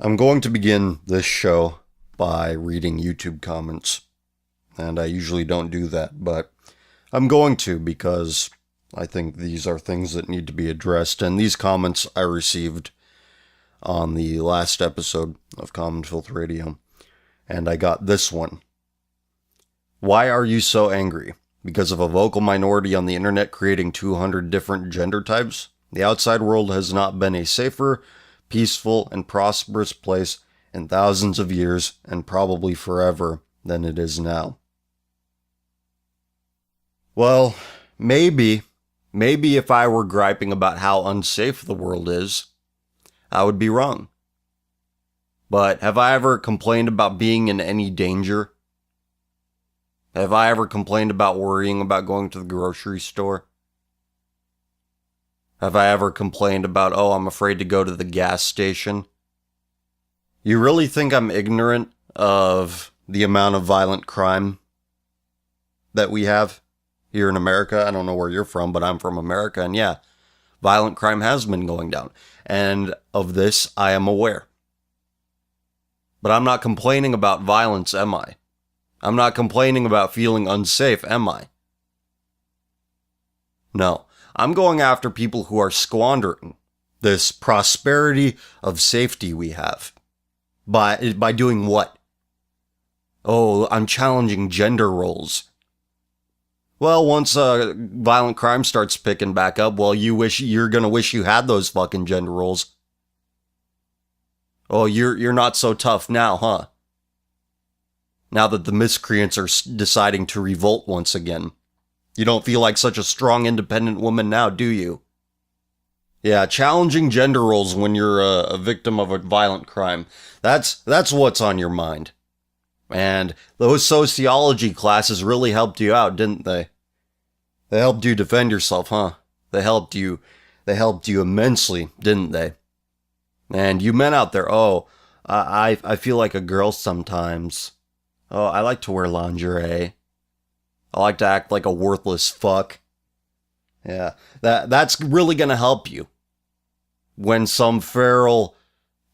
I'm going to begin this show by reading YouTube comments, and I usually don't do that, but I'm going to because I think these are things that need to be addressed, and these comments I received on the last episode of Common Filth Radio, and I got this one. Why are you so angry? Because of a vocal minority on the internet creating 200 different gender types? The outside world has not been a safer, peaceful, and prosperous place in thousands of years, and probably forever, than it is now. Well, maybe if I were griping about how unsafe the world is, I would be wrong. But have I ever complained about being in any danger? Have I ever complained about worrying about going to the grocery store? Have I ever complained about, I'm afraid to go to the gas station? You really think I'm ignorant of the amount of violent crime that we have here in America? I don't know where you're from, but I'm from America, and yeah, violent crime has been going down. And of this, I am aware. But I'm not complaining about violence, am I? I'm not complaining about feeling unsafe, am I? No. I'm going after people who are squandering this prosperity of safety we have. By doing what? I'm challenging gender roles. Well, once violent crime starts picking back up, you're gonna wish you had those fucking gender roles. Oh, you're not so tough now, huh? Now that the miscreants are deciding to revolt once again. You don't feel like such a strong, independent woman now, do you? Yeah, challenging gender roles when you're a victim of a violent crime. That's what's on your mind. And those sociology classes really helped you out, didn't they? They helped you defend yourself, huh? They helped you immensely, didn't they? And you men out there, I feel like a girl sometimes. I like to wear lingerie. I like to act like a worthless fuck. Yeah, that's really gonna help you. When some feral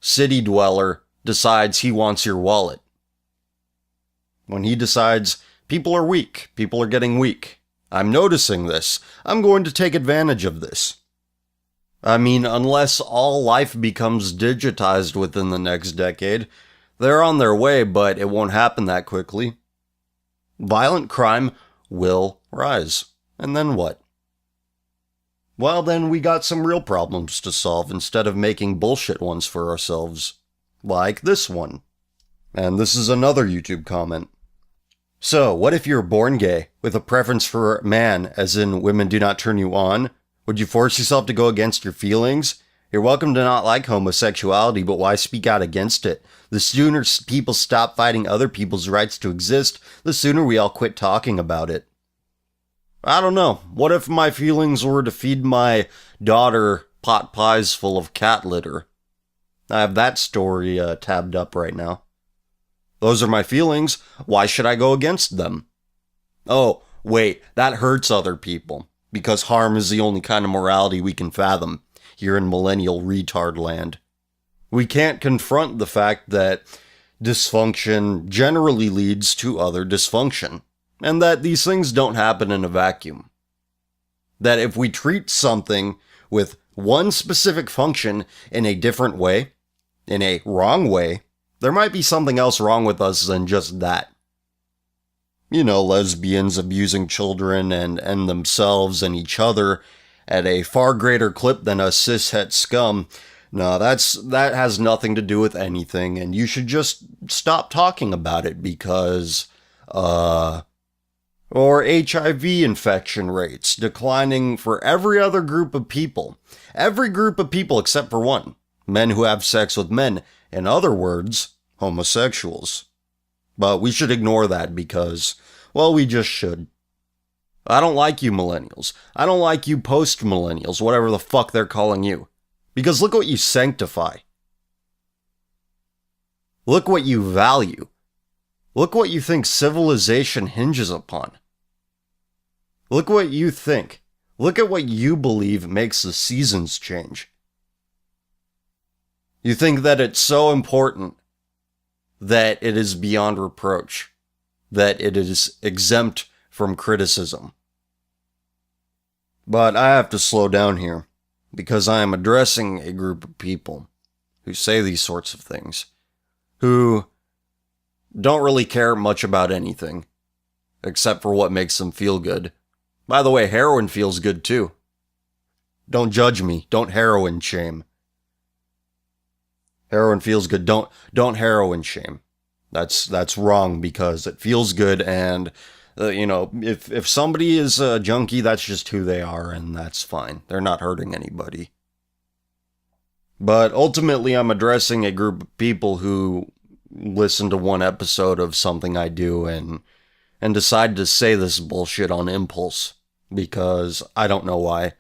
city dweller decides he wants your wallet. When he decides people are weak, people are getting weak. I'm noticing this. I'm going to take advantage of this. I mean, unless all life becomes digitized within the next decade, they're on their way, but it won't happen that quickly. Violent crime will rise. And then what? Well, then we got some real problems to solve instead of making bullshit ones for ourselves. Like this one. And this is another YouTube comment. So, what if you're born gay, with a preference for man, as in women do not turn you on? Would you force yourself to go against your feelings? You're welcome to not like homosexuality, but why speak out against it? The sooner people stop fighting other people's rights to exist, the sooner we all quit talking about it. I don't know. What if my feelings were to feed my daughter pot pies full of cat litter? I have that story tabbed up right now. Those are my feelings. Why should I go against them? Oh, wait, that hurts other people, because harm is the only kind of morality we can fathom here in millennial retard land. We can't confront the fact that dysfunction generally leads to other dysfunction, and that these things don't happen in a vacuum. That if we treat something with one specific function in a different way, in a wrong way, there might be something else wrong with us than just that. You know, lesbians abusing children and themselves and each other at a far greater clip than a cishet scum. No, that has nothing to do with anything, and you should just stop talking about it because, or HIV infection rates declining for every other group of people. Every group of people except for one. Men who have sex with men. In other words, homosexuals. But we should ignore that because, well, we just should. I don't like you millennials. I don't like you post-millennials, whatever the fuck they're calling you. Because look what you sanctify. Look what you value. Look what you think civilization hinges upon. Look what you think. Look at what you believe makes the seasons change. You think that it's so important that it is beyond reproach, that it is exempt from criticism. But I have to slow down here, because I am addressing a group of people who say these sorts of things, who don't really care much about anything, except for what makes them feel good. By the way, heroin feels good too. Don't judge me. Don't heroin shame. Heroin feels good. Don't heroin shame. That's wrong, because it feels good, and if somebody is a junkie, that's just who they are, and that's fine. They're not hurting anybody. But ultimately, I'm addressing a group of people who listen to one episode of something I do and decide to say this bullshit on impulse, because I don't know why.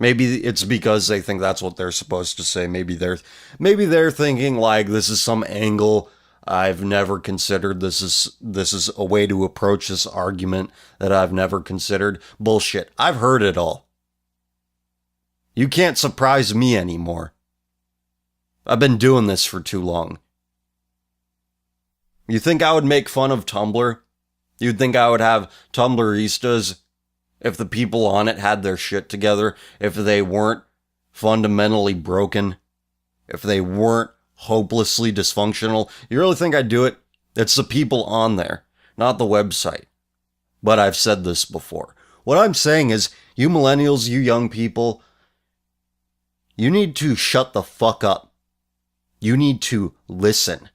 Maybe it's because they think that's what they're supposed to say. Maybe they're thinking like, this is some angle I've never considered. This is a way to approach this argument that I've never considered. Bullshit. I've heard it all. You can't surprise me anymore. I've been doing this for too long. You think I would make fun of Tumblr? You'd think I would have Tumblristas if the people on it had their shit together, if they weren't fundamentally broken, if they weren't hopelessly dysfunctional. You really think I'd do it? It's the people on there, not the website. But I've said this before. What I'm saying is, you millennials, you young people, you need to shut the fuck up. You need to listen.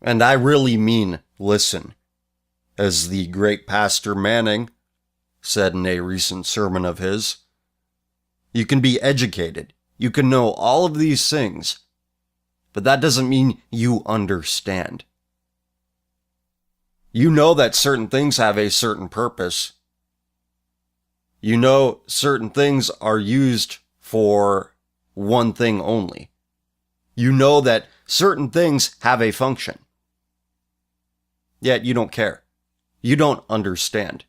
And I really mean listen. As the great Pastor Manning said in a recent sermon of his, you can be educated. You can know all of these things. But that doesn't mean you understand. You know that certain things have a certain purpose. You know certain things are used for one thing only. You know that certain things have a function. Yet you don't care. You don't understand.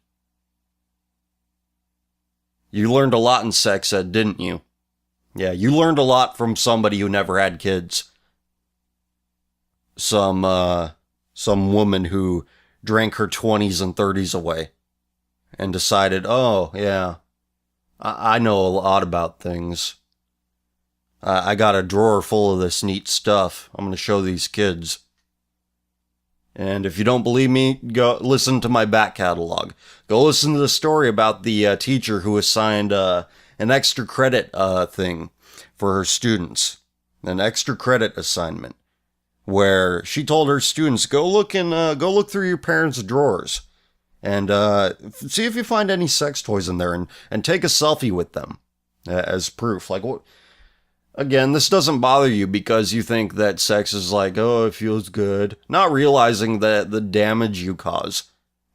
You learned a lot in sex ed, didn't you? Yeah, you learned a lot from somebody who never had kids. Some woman who drank her 20s and 30s away and decided, oh, yeah, I know a lot about things. I got a drawer full of this neat stuff. I'm going to show these kids. And if you don't believe me, go listen to my back catalog. Go listen to the story about the teacher who assigned an extra credit thing for her students. An extra credit assignment. Where she told her students, go look through your parents' drawers. And see if you find any sex toys in there, and take a selfie with them as proof. Like, what? Again, this doesn't bother you because you think that sex is like, oh, it feels good. Not realizing that the damage you cause,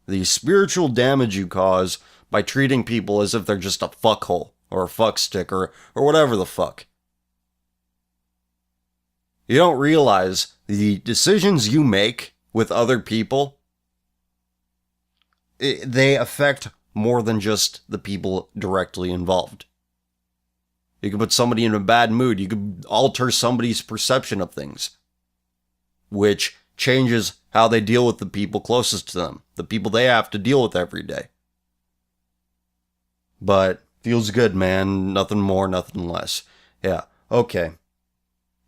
the spiritual damage you cause by treating people as if they're just a fuckhole or a fuckstick or whatever the fuck. You don't realize the decisions you make with other people, they affect more than just the people directly involved. You could put somebody in a bad mood. You could alter somebody's perception of things, which changes how they deal with the people closest to them, the people they have to deal with every day. But feels good, man. Nothing more, nothing less. Yeah. Okay.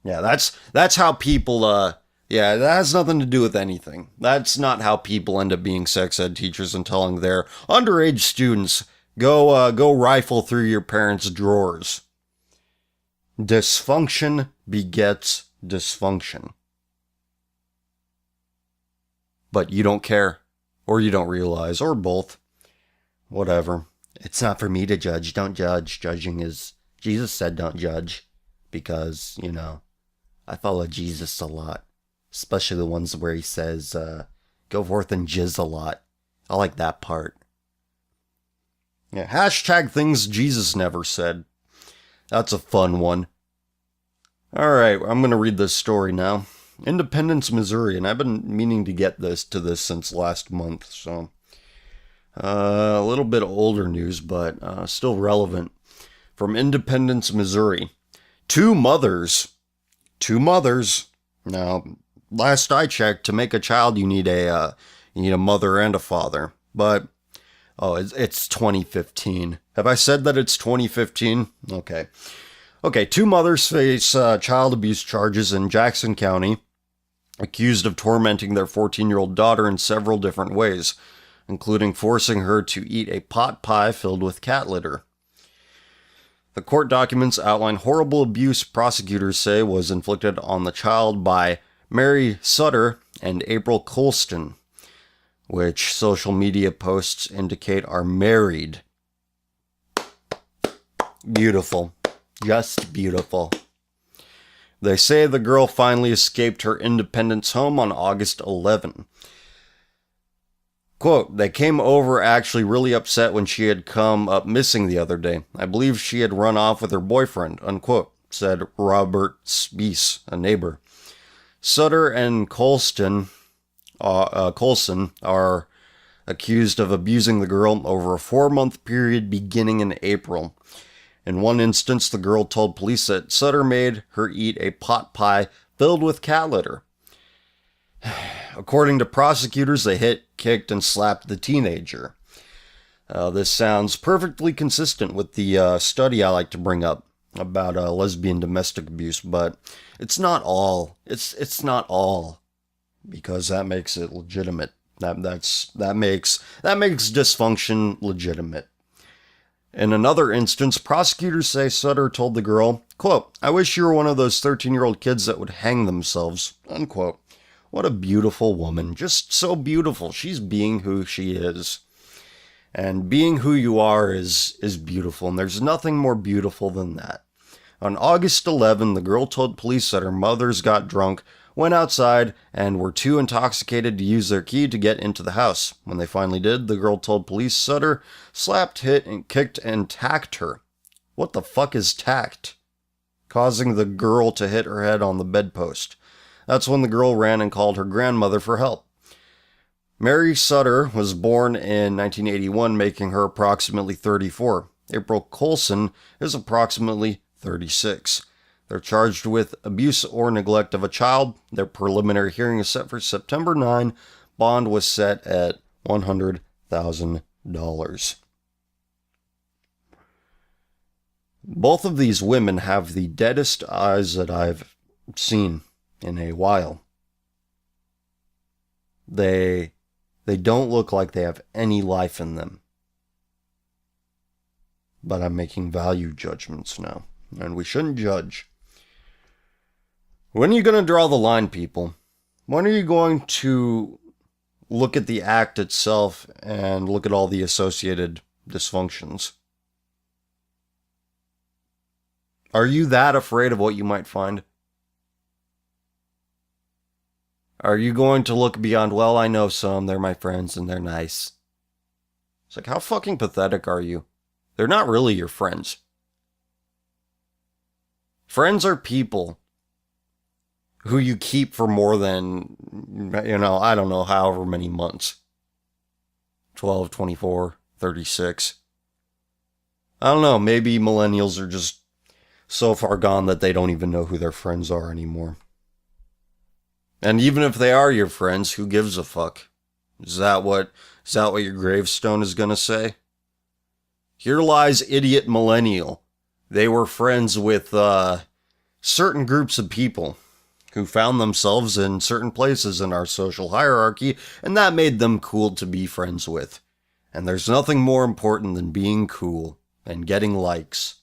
Yeah, that's how people, yeah, that has nothing to do with anything. That's not how people end up being sex ed teachers and telling their underage students, go rifle through your parents' drawers. Dysfunction begets dysfunction. But you don't care, or you don't realize, or both. Whatever. It's not for me to judge. Don't judge. Judging is... Jesus said don't judge. Because, I follow Jesus a lot. Especially the ones where he says, go forth and jizz a lot. I like that part. Yeah, hashtag things Jesus never said. That's a fun one. Alright, I'm going to read this story now. Independence, Missouri, and I've been meaning to get to this since last month, so... a little bit older news, but still relevant. From Independence, Missouri. 2 mothers Two mothers. Now, last I checked, to make a child, you need a mother and a father. But, it's 2015. Have I said that it's 2015? Okay. Okay, two mothers face child abuse charges in Jackson County, accused of tormenting their 14-year-old daughter in several different ways, including forcing her to eat a pot pie filled with cat litter. The court documents outline horrible abuse prosecutors say was inflicted on the child by Mary Sutter and April Colston, which social media posts indicate are married. Beautiful. Just beautiful. They say the girl finally escaped her Independence home on August 11. Quote, they came over actually really upset when she had come up missing the other day. I believe she had run off with her boyfriend, unquote, said Robert Spees, a neighbor. Sutter and Colson are accused of abusing the girl over a 4-month period beginning in April. In one instance, the girl told police that Sutter made her eat a pot pie filled with cat litter. According to prosecutors, they hit, kicked, and slapped the teenager. This sounds perfectly consistent with the study I like to bring up about lesbian domestic abuse, but it's not all. It's not all, because that makes it legitimate. That makes dysfunction legitimate. In another instance, prosecutors say Sutter told the girl, quote, I wish you were one of those 13-year-old kids that would hang themselves, unquote. What a beautiful woman. Just so beautiful. She's being who she is. And being who you are is beautiful, and there's nothing more beautiful than that. On August 11, the girl told police that her mothers got drunk, went outside, and were too intoxicated to use their key to get into the house. When they finally did, the girl told police Sutter slapped, hit, and kicked and tacked her. What the fuck is tacked? Causing the girl to hit her head on the bedpost. That's when the girl ran and called her grandmother for help. Mary Sutter was born in 1981, making her approximately 34. April Colson is approximately 36. They're charged with abuse or neglect of a child. Their preliminary hearing is set for September 9. Bond was set at $100,000. Both of these women have the deadest eyes that I've seen in a while. They don't look like they have any life in them. But I'm making value judgments now, and we shouldn't judge. When are you going to draw the line, people? When are you going to look at the act itself and look at all the associated dysfunctions? Are you that afraid of what you might find? Are you going to look beyond, well, I know some, they're my friends and they're nice? It's like, how fucking pathetic are you? They're not really your friends. Friends are people who you keep for more than, I don't know, however many months. 12, 24, 36. I don't know, maybe millennials are just so far gone that they don't even know who their friends are anymore. And even if they are your friends, who gives a fuck? Is that what your gravestone is gonna say? Here lies idiot millennial. They were friends with certain groups of people who found themselves in certain places in our social hierarchy, and that made them cool to be friends with. And there's nothing more important than being cool and getting likes.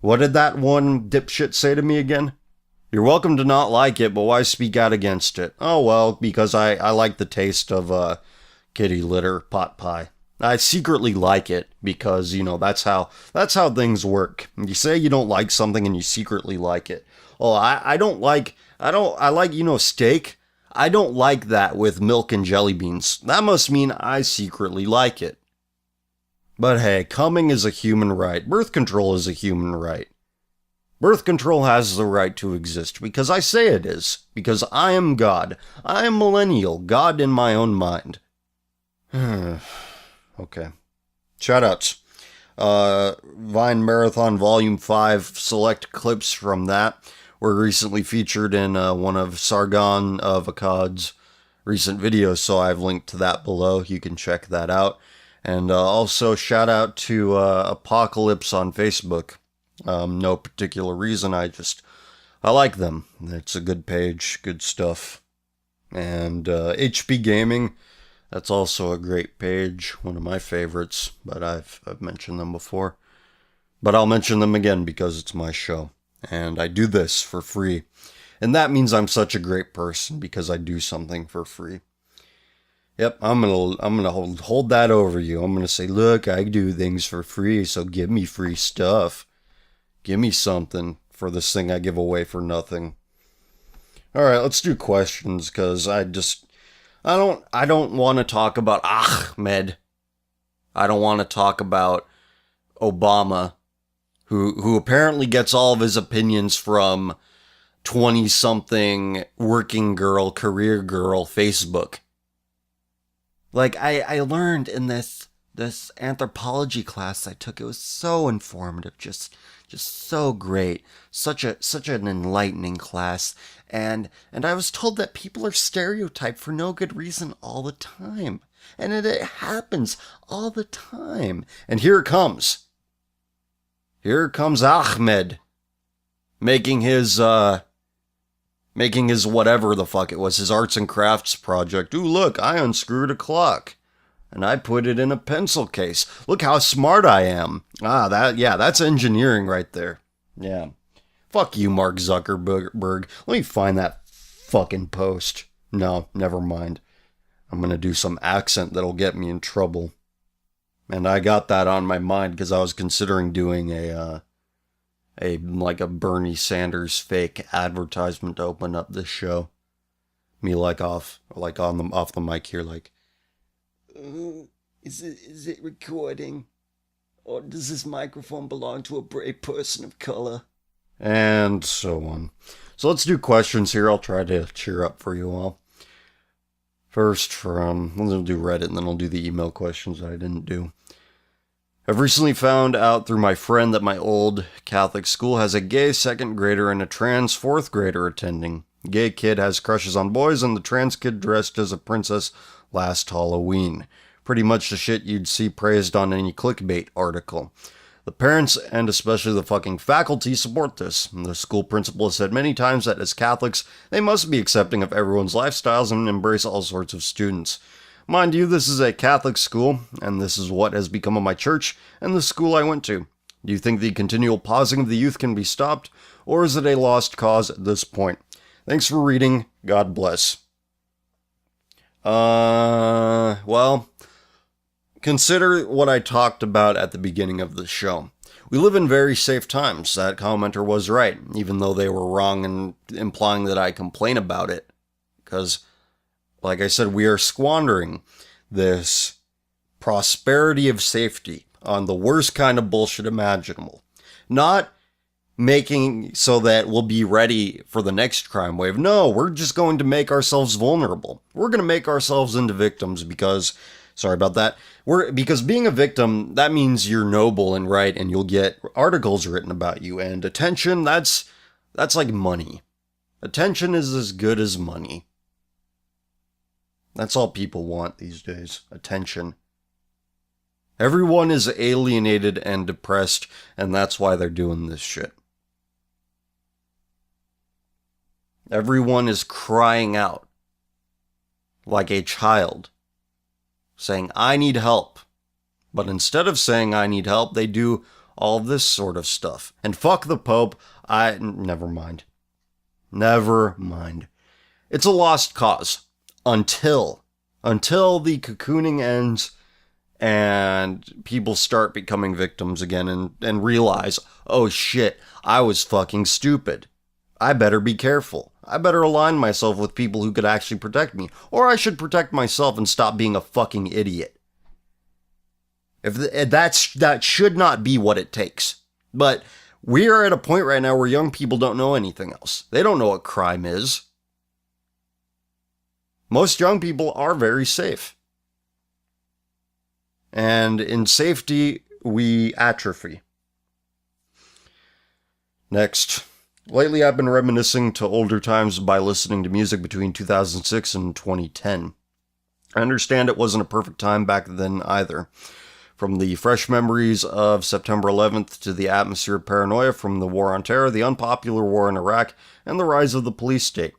What did that one dipshit say to me again? You're welcome to not like it, but why speak out against it? Oh, well, because I like the taste of kitty litter pot pie. I secretly like it because, that's how things work. You say you don't like something and you secretly like it. Oh, I like steak. I don't like that with milk and jelly beans. That must mean I secretly like it. But hey, coming is a human right. Birth control is a human right. Birth control has the right to exist because I say it is. Because I am God. I am millennial. God in my own mind. Okay. Shoutouts. Vine Marathon Volume 5. Select clips from that. were recently featured in one of Sargon of Akkad's recent videos, so I've linked to that below. You can check that out. And also shout out to Apocalypse on Facebook. No particular reason, I like them. It's a good page, good stuff. And HP Gaming, that's also a great page, one of my favorites, but I've mentioned them before. But I'll mention them again because it's my show, and I do this for free. And that means I'm such a great person because I do something for free. Yep, I'm gonna hold that over you. I'm gonna say, look, I do things for free, so give me free stuff. Give me something for this thing I give away for nothing. All right, let's do questions because I don't want to talk about Ahmed. I don't want to talk about Obama, who apparently gets all of his opinions from 20-something working girl, career girl Facebook. Like, I learned in this anthropology class I took, it was so informative, just so great, such an enlightening class, and I was told that people are stereotyped for no good reason all the time, and it happens all the time. And here it comes. Here comes Ahmed, making his whatever the fuck it was, his arts and crafts project. Ooh, look, I unscrewed a clock, and I put it in a pencil case. Look how smart I am. That's engineering right there. Yeah. Fuck you, Mark Zuckerberg. Let me find that fucking post. No, never mind. I'm gonna do some accent that'll get me in trouble. And I got that on my mind because I was considering doing a Bernie Sanders fake advertisement to open up this show. Me off the mic here, like, is it recording, or does this microphone belong to a brave person of color? And so on. So let's do questions here. I'll try to cheer up for you all. First, we'll do Reddit, and then I'll do the email questions that I didn't do. I've recently found out through my friend that my old Catholic school has a gay second grader and a trans fourth grader attending. Gay kid has crushes on boys, and the trans kid dressed as a princess last Halloween. Pretty much the shit you'd see praised on any clickbait article. The parents, and especially the fucking faculty, support this. The school principal has said many times that as Catholics, they must be accepting of everyone's lifestyles and embrace all sorts of students. Mind you, this is a Catholic school, and this is what has become of my church and the school I went to. Do you think the continual pausing of the youth can be stopped, or is it a lost cause at this point? Thanks for reading. God bless. Well, consider what I talked about at the beginning of the show. We live in very safe times. That commenter was right, even though they were wrong in implying that I complain about it. Because, like I said, we are squandering this prosperity of safety on the worst kind of bullshit imaginable. Not making so that we'll be ready for the next crime wave. No, we're just going to make ourselves vulnerable. We're going to make ourselves into victims because, sorry about that, because being a victim, that means you're noble and right, and you'll get articles written about you. And attention, that's like money. Attention is as good as money. That's all people want these days. Attention. Everyone is alienated and depressed, and that's why they're doing this shit. Everyone is crying out like a child, saying, I need help. But instead of saying I need help, they do all this sort of stuff. And fuck the Pope, never mind. Never mind. It's a lost cause. Until the cocooning ends and people start becoming victims again and realize, oh shit, I was fucking stupid. I better be careful. I better align myself with people who could actually protect me. Or I should protect myself and stop being a fucking idiot. That should not be what it takes. But we are at a point right now where young people don't know anything else. They don't know what crime is. Most young people are very safe. And in safety, we atrophy. Next. Lately, I've been reminiscing to older times by listening to music between 2006 and 2010. I understand it wasn't a perfect time back then either. From the fresh memories of September 11th to the atmosphere of paranoia from the War on Terror, the unpopular war in Iraq, and the rise of the police state.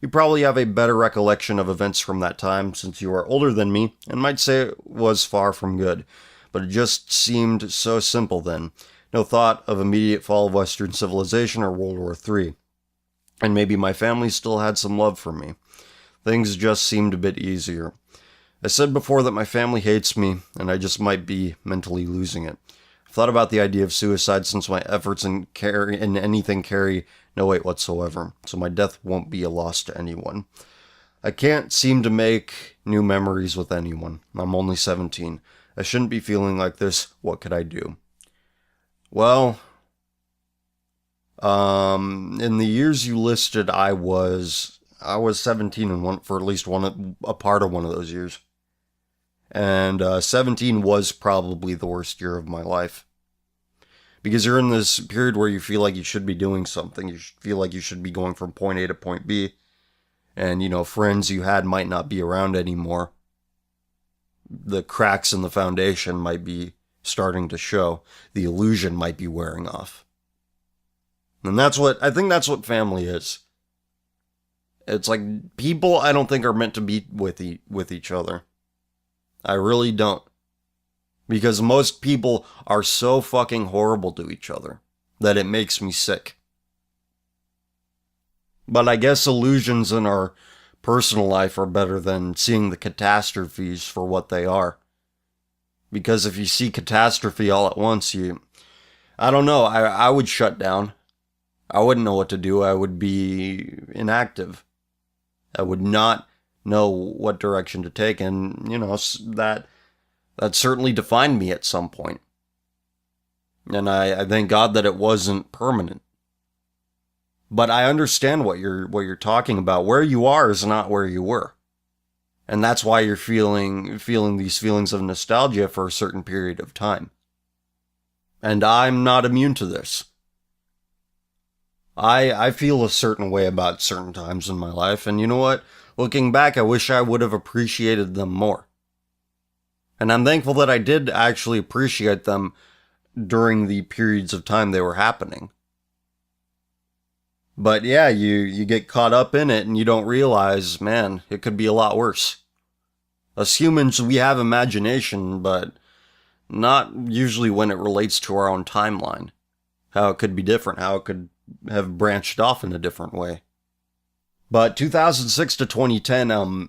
You probably have a better recollection of events from that time since you are older than me and might say it was far from good. But it just seemed so simple then. No thought of immediate fall of Western civilization or World War III. And maybe my family still had some love for me. Things just seemed a bit easier. I said before that my family hates me, and I just might be mentally losing it. I've thought about the idea of suicide since my efforts in anything carry no weight whatsoever, so my death won't be a loss to anyone. I can't seem to make new memories with anyone. I'm only 17. I shouldn't be feeling like this. What could I do? Well, in the years you listed, I was 17 for at least a part of one of those years. And 17 was probably the worst year of my life. Because you're in this period where you feel like you should be doing something. You feel like you should be going from point A to point B. And, friends you had might not be around anymore. The cracks in the foundation might be starting to show. The illusion might be wearing off. And I think that's what family is. It's like people I don't think are meant to be with each other. I really don't. Because most people are so fucking horrible to each other that it makes me sick. But I guess illusions in our personal life are better than seeing the catastrophes for what they are. Because if you see catastrophe all at once, I don't know, I would shut down. I wouldn't know what to do. I would be inactive. I would not know what direction to take, and, that certainly defined me at some point. And I thank God that it wasn't permanent. But I understand what you're talking about. Where you are is not where you were. And that's why you're feeling these feelings of nostalgia for a certain period of time. And I'm not immune to this. I feel a certain way about certain times in my life, and you know what? Looking back, I wish I would have appreciated them more. And I'm thankful that I did actually appreciate them during the periods of time they were happening. But yeah, you get caught up in it and you don't realize, man, it could be a lot worse. As humans, we have imagination, but not usually when it relates to our own timeline. How it could be different, how it could have branched off in a different way. But 2006 to 2010,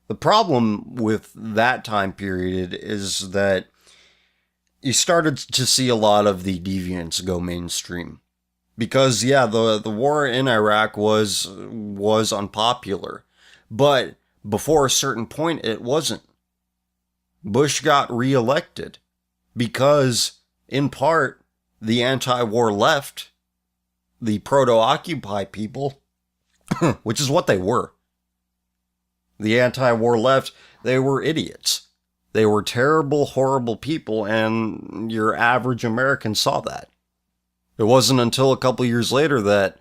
the problem with that time period is that you started to see a lot of the deviants go mainstream. Because, yeah, the war in Iraq was unpopular. But before a certain point, it wasn't. Bush got reelected because, in part, the anti-war left, the proto-Occupy people, which is what they were. The anti-war left, they were idiots. They were terrible, horrible people, and your average American saw that. It wasn't until a couple years later that,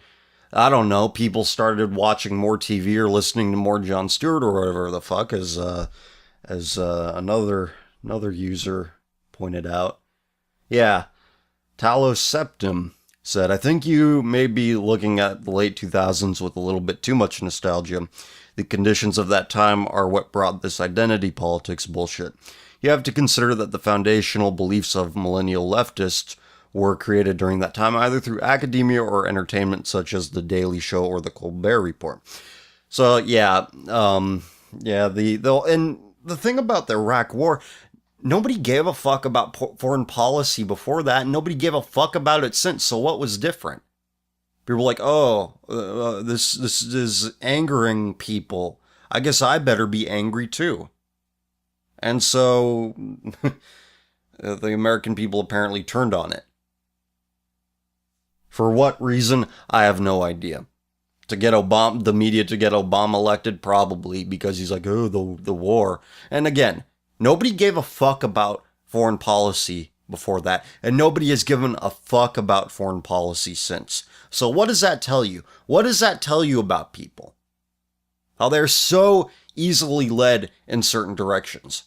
I don't know, people started watching more TV or listening to more Jon Stewart or whatever the fuck, as another user pointed out. Yeah, Talos Septim said, I think you may be looking at the late 2000s with a little bit too much nostalgia. The conditions of that time are what brought this identity politics bullshit. You have to consider that the foundational beliefs of millennial leftists were created during that time, either through academia or entertainment, such as The Daily Show or The Colbert Report. So, yeah, and the thing about the Iraq War, nobody gave a fuck about foreign policy before that, and nobody gave a fuck about it since, so what was different? People were like, this is angering people. I guess I better be angry too. And so, the American people apparently turned on it. For what reason, I have no idea. To get the media to get Obama elected, probably, because he's like, the war. And again, nobody gave a fuck about foreign policy before that, and nobody has given a fuck about foreign policy since. So what does that tell you? What does that tell you about people? How they're so easily led in certain directions.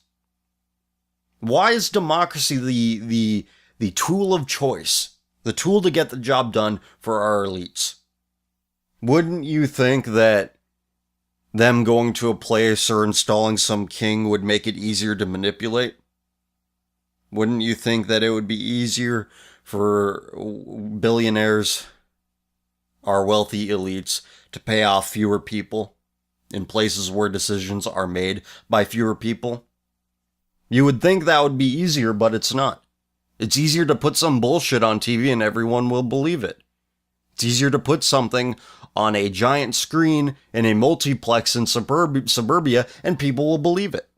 Why is democracy the tool of choice? The tool to get the job done for our elites? Wouldn't you think that them going to a place or installing some king would make it easier to manipulate? Wouldn't you think that it would be easier for billionaires, our wealthy elites, to pay off fewer people in places where decisions are made by fewer people? You would think that would be easier, but it's not. It's easier to put some bullshit on TV and everyone will believe it. It's easier to put something on a giant screen in a multiplex in suburbia and people will believe it.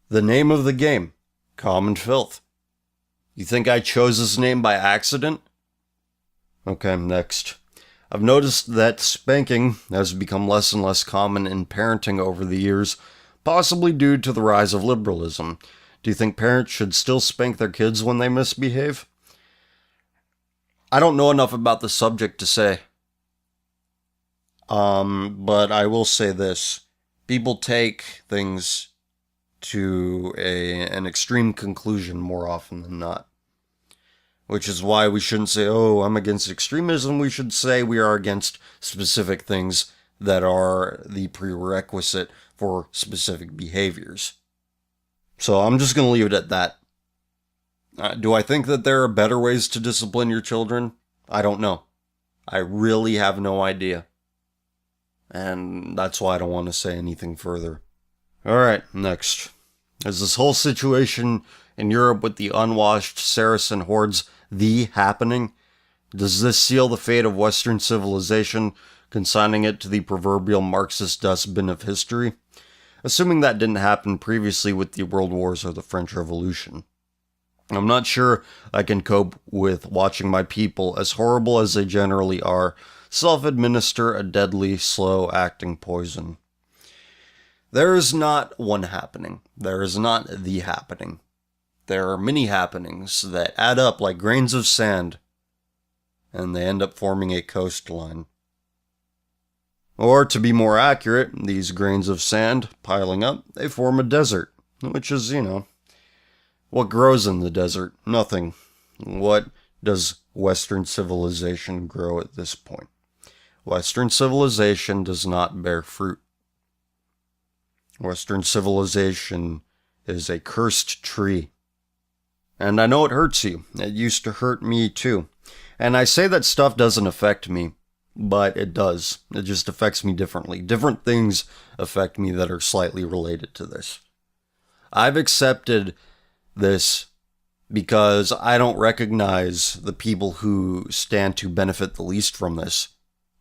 The name of the game. Common Filth. You think I chose this name by accident? Okay, next. I've noticed that spanking has become less and less common in parenting over the years, possibly due to the rise of liberalism. Do you think parents should still spank their kids when they misbehave? I don't know enough about the subject to say. But I will say this. People take things to an extreme conclusion more often than not. Which is why we shouldn't say, oh, I'm against extremism. We should say we are against specific things that are the prerequisite for specific behaviors. So I'm just going to leave it at that. Do I think that there are better ways to discipline your children? I don't know. I really have no idea. And that's why I don't want to say anything further. Alright, next. Is this whole situation in Europe with the unwashed Saracen hordes happening? Does this seal the fate of Western civilization, consigning it to the proverbial Marxist dustbin of history? Assuming that didn't happen previously with the World Wars or the French Revolution. I'm not sure I can cope with watching my people, as horrible as they generally are, self-administer a deadly, slow-acting poison. There is not one happening. There is not the happening. There are many happenings that add up like grains of sand, and they end up forming a coastline. Or, to be more accurate, these grains of sand piling up, they form a desert, which is, what grows in the desert? Nothing. What does Western civilization grow at this point? Western civilization does not bear fruit. Western civilization is a cursed tree. And I know it hurts you. It used to hurt me too. And I say that stuff doesn't affect me, but it does. It just affects me differently. Different things affect me that are slightly related to this. I've accepted this because I don't recognize the people who stand to benefit the least from this.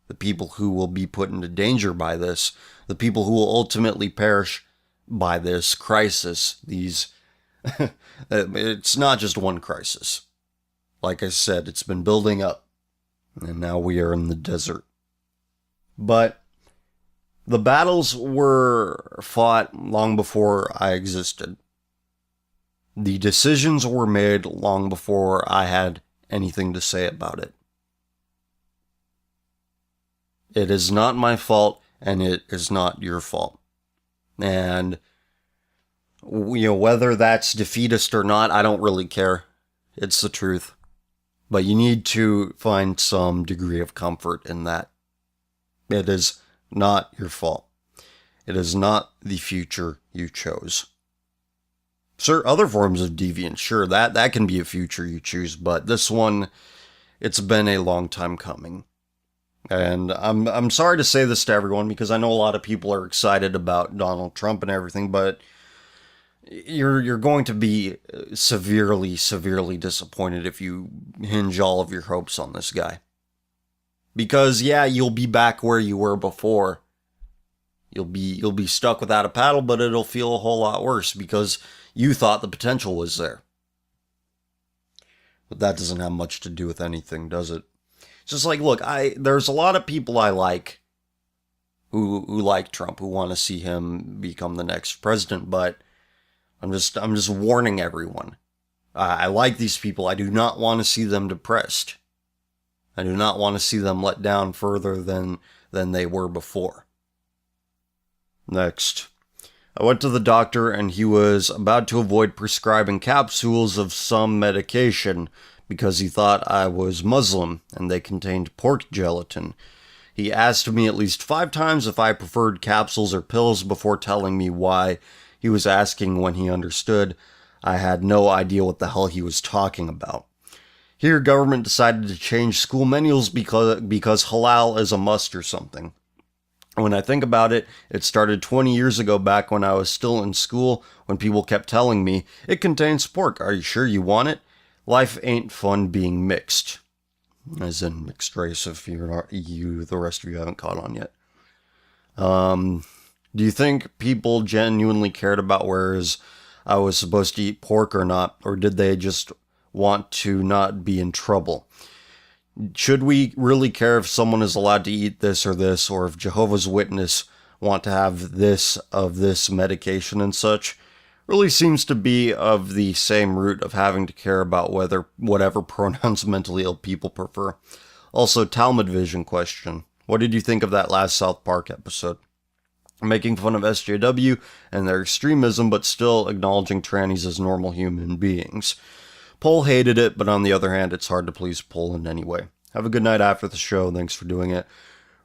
The people who will be put into danger by this, the people who will ultimately perish by this crisis, it's not just one crisis. Like I said, it's been building up, and now we are in the desert. But the battles were fought long before I existed. The decisions were made long before I had anything to say about it. It is not my fault, and it is not your fault. And, whether that's defeatist or not, I don't really care. It's the truth. But you need to find some degree of comfort in that. It is not your fault. It is not the future you chose. Sure, other forms of deviance, sure, that can be a future you choose, but this one, it's been a long time coming. And I'm sorry to say this to everyone, because I know a lot of people are excited about Donald Trump and everything, but you're going to be severely, severely disappointed if you hinge all of your hopes on this guy. Because, yeah, you'll be back where you were before. You'll be stuck without a paddle, but it'll feel a whole lot worse because you thought the potential was there. But that doesn't have much to do with anything, does it? It's just like, look, there's a lot of people I like who like Trump, who want to see him become the next president, but I'm just warning everyone. I like these people. I do not want to see them depressed. I do not want to see them let down further than they were before. Next. I went to the doctor and he was about to avoid prescribing capsules of some medication because he thought I was Muslim and they contained pork gelatin. He asked me at least 5 times if I preferred capsules or pills before telling me why. He was asking when he understood. I had no idea what the hell he was talking about. Here, government decided to change school menus because halal is a must or something. When I think about it, it started 20 years ago back when I was still in school, when people kept telling me, it contains pork, are you sure you want it? Life ain't fun being mixed. As in mixed race, if the rest of you haven't caught on yet. Do you think people genuinely cared about whether I was supposed to eat pork or not, or did they just want to not be in trouble? Should we really care if someone is allowed to eat this, or if Jehovah's Witness want to have this of this medication and such? Really seems to be of the same root of having to care about whatever pronouns mentally ill people prefer. Also, Talmud Vision question. What did you think of that last South Park episode? Making fun of SJW and their extremism, but still acknowledging trannies as normal human beings. Paul hated it, but on the other hand, it's hard to please Paul in any way. Have a good night after the show. Thanks for doing it.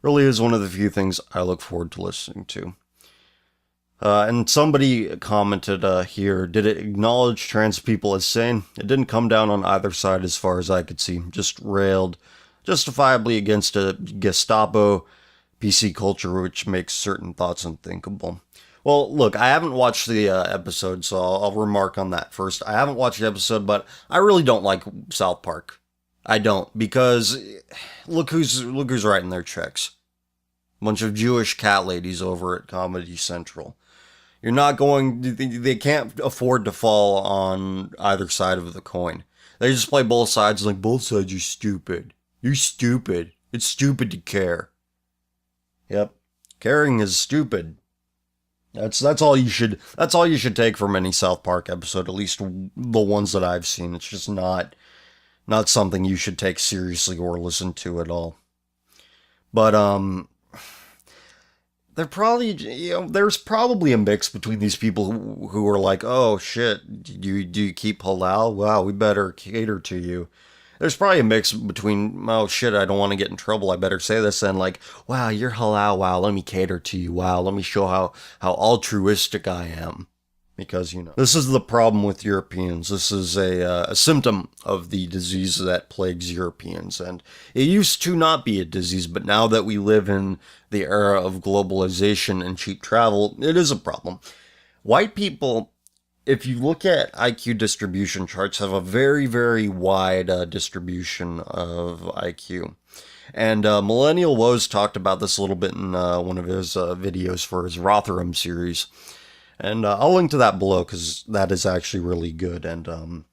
Really is one of the few things I look forward to listening to. And somebody commented here, did it acknowledge trans people as sane? It didn't come down on either side as far as I could see. Just railed justifiably against a Gestapo PC culture, which makes certain thoughts unthinkable. Well, look, I haven't watched the episode, so I'll remark on that first. I haven't watched the episode, but I really don't like South Park. I don't, because look who's writing their checks. Bunch of Jewish cat ladies over at Comedy Central. You're not going, they can't afford to fall on either side of the coin. They just play both sides like, both sides are stupid. You're stupid. It's stupid to care. Yep. Caring is stupid. That's all you should take from any South Park episode, at least the ones that I've seen. It's just not something you should take seriously or listen to at all. But there's probably a mix between these people who are like, oh shit, do you keep halal? Wow, we better cater to you. There's probably a mix between, oh shit, I don't want to get in trouble, I better say this, and like, wow, you're halal, wow, let me cater to you, wow, let me show how altruistic I am. Because, this is the problem with Europeans. This is a symptom of the disease that plagues Europeans. And it used to not be a disease, but now that we live in the era of globalization and cheap travel, it is a problem. White people, if you look at IQ distribution charts, have a very, very wide distribution of IQ. And Millennial Woes talked about this a little bit in one of his videos for his Rotherham series. And I'll link to that below because that is actually really good. And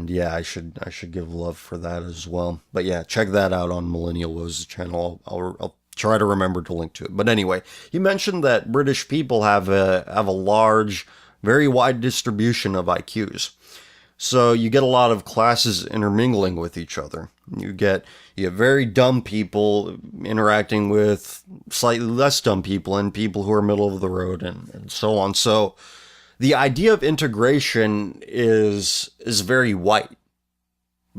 yeah, I should give love for that as well. But yeah, check that out on Millennial Woes' channel. I'll try to remember to link to it. But anyway, he mentioned that British people have a large, very wide distribution of IQs. So you get a lot of classes intermingling with each other. You have very dumb people interacting with slightly less dumb people and people who are middle of the road and so on. So the idea of integration is very white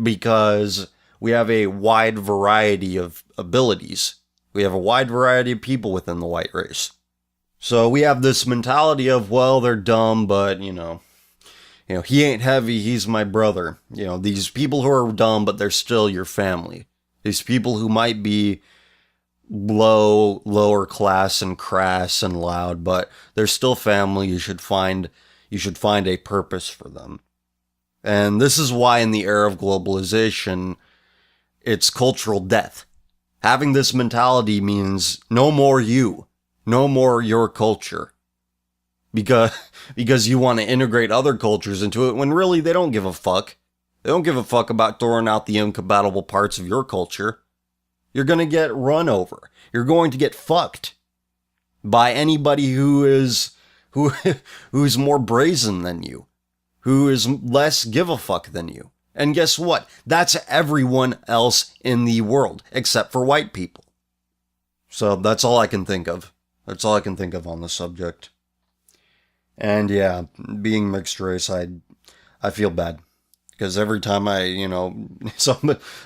because we have a wide variety of abilities. We have a wide variety of people within the white race. So we have this mentality of, well, they're dumb, but, he ain't heavy, he's my brother. These people who are dumb, but they're still your family. These people who might be lower class and crass and loud, but they're still family. You should find a purpose for them. And this is why in the era of globalization, it's cultural death. Having this mentality means no more you. No more your culture. Because you want to integrate other cultures into it when really they don't give a fuck. They don't give a fuck about throwing out the incompatible parts of your culture. You're going to get run over. You're going to get fucked by anybody who's more brazen than you, who is less give a fuck than you. And guess what? That's everyone else in the world, except for white people. So that's all I can think of. That's all I can think of on the subject. And yeah, being mixed race, I feel bad. Because every time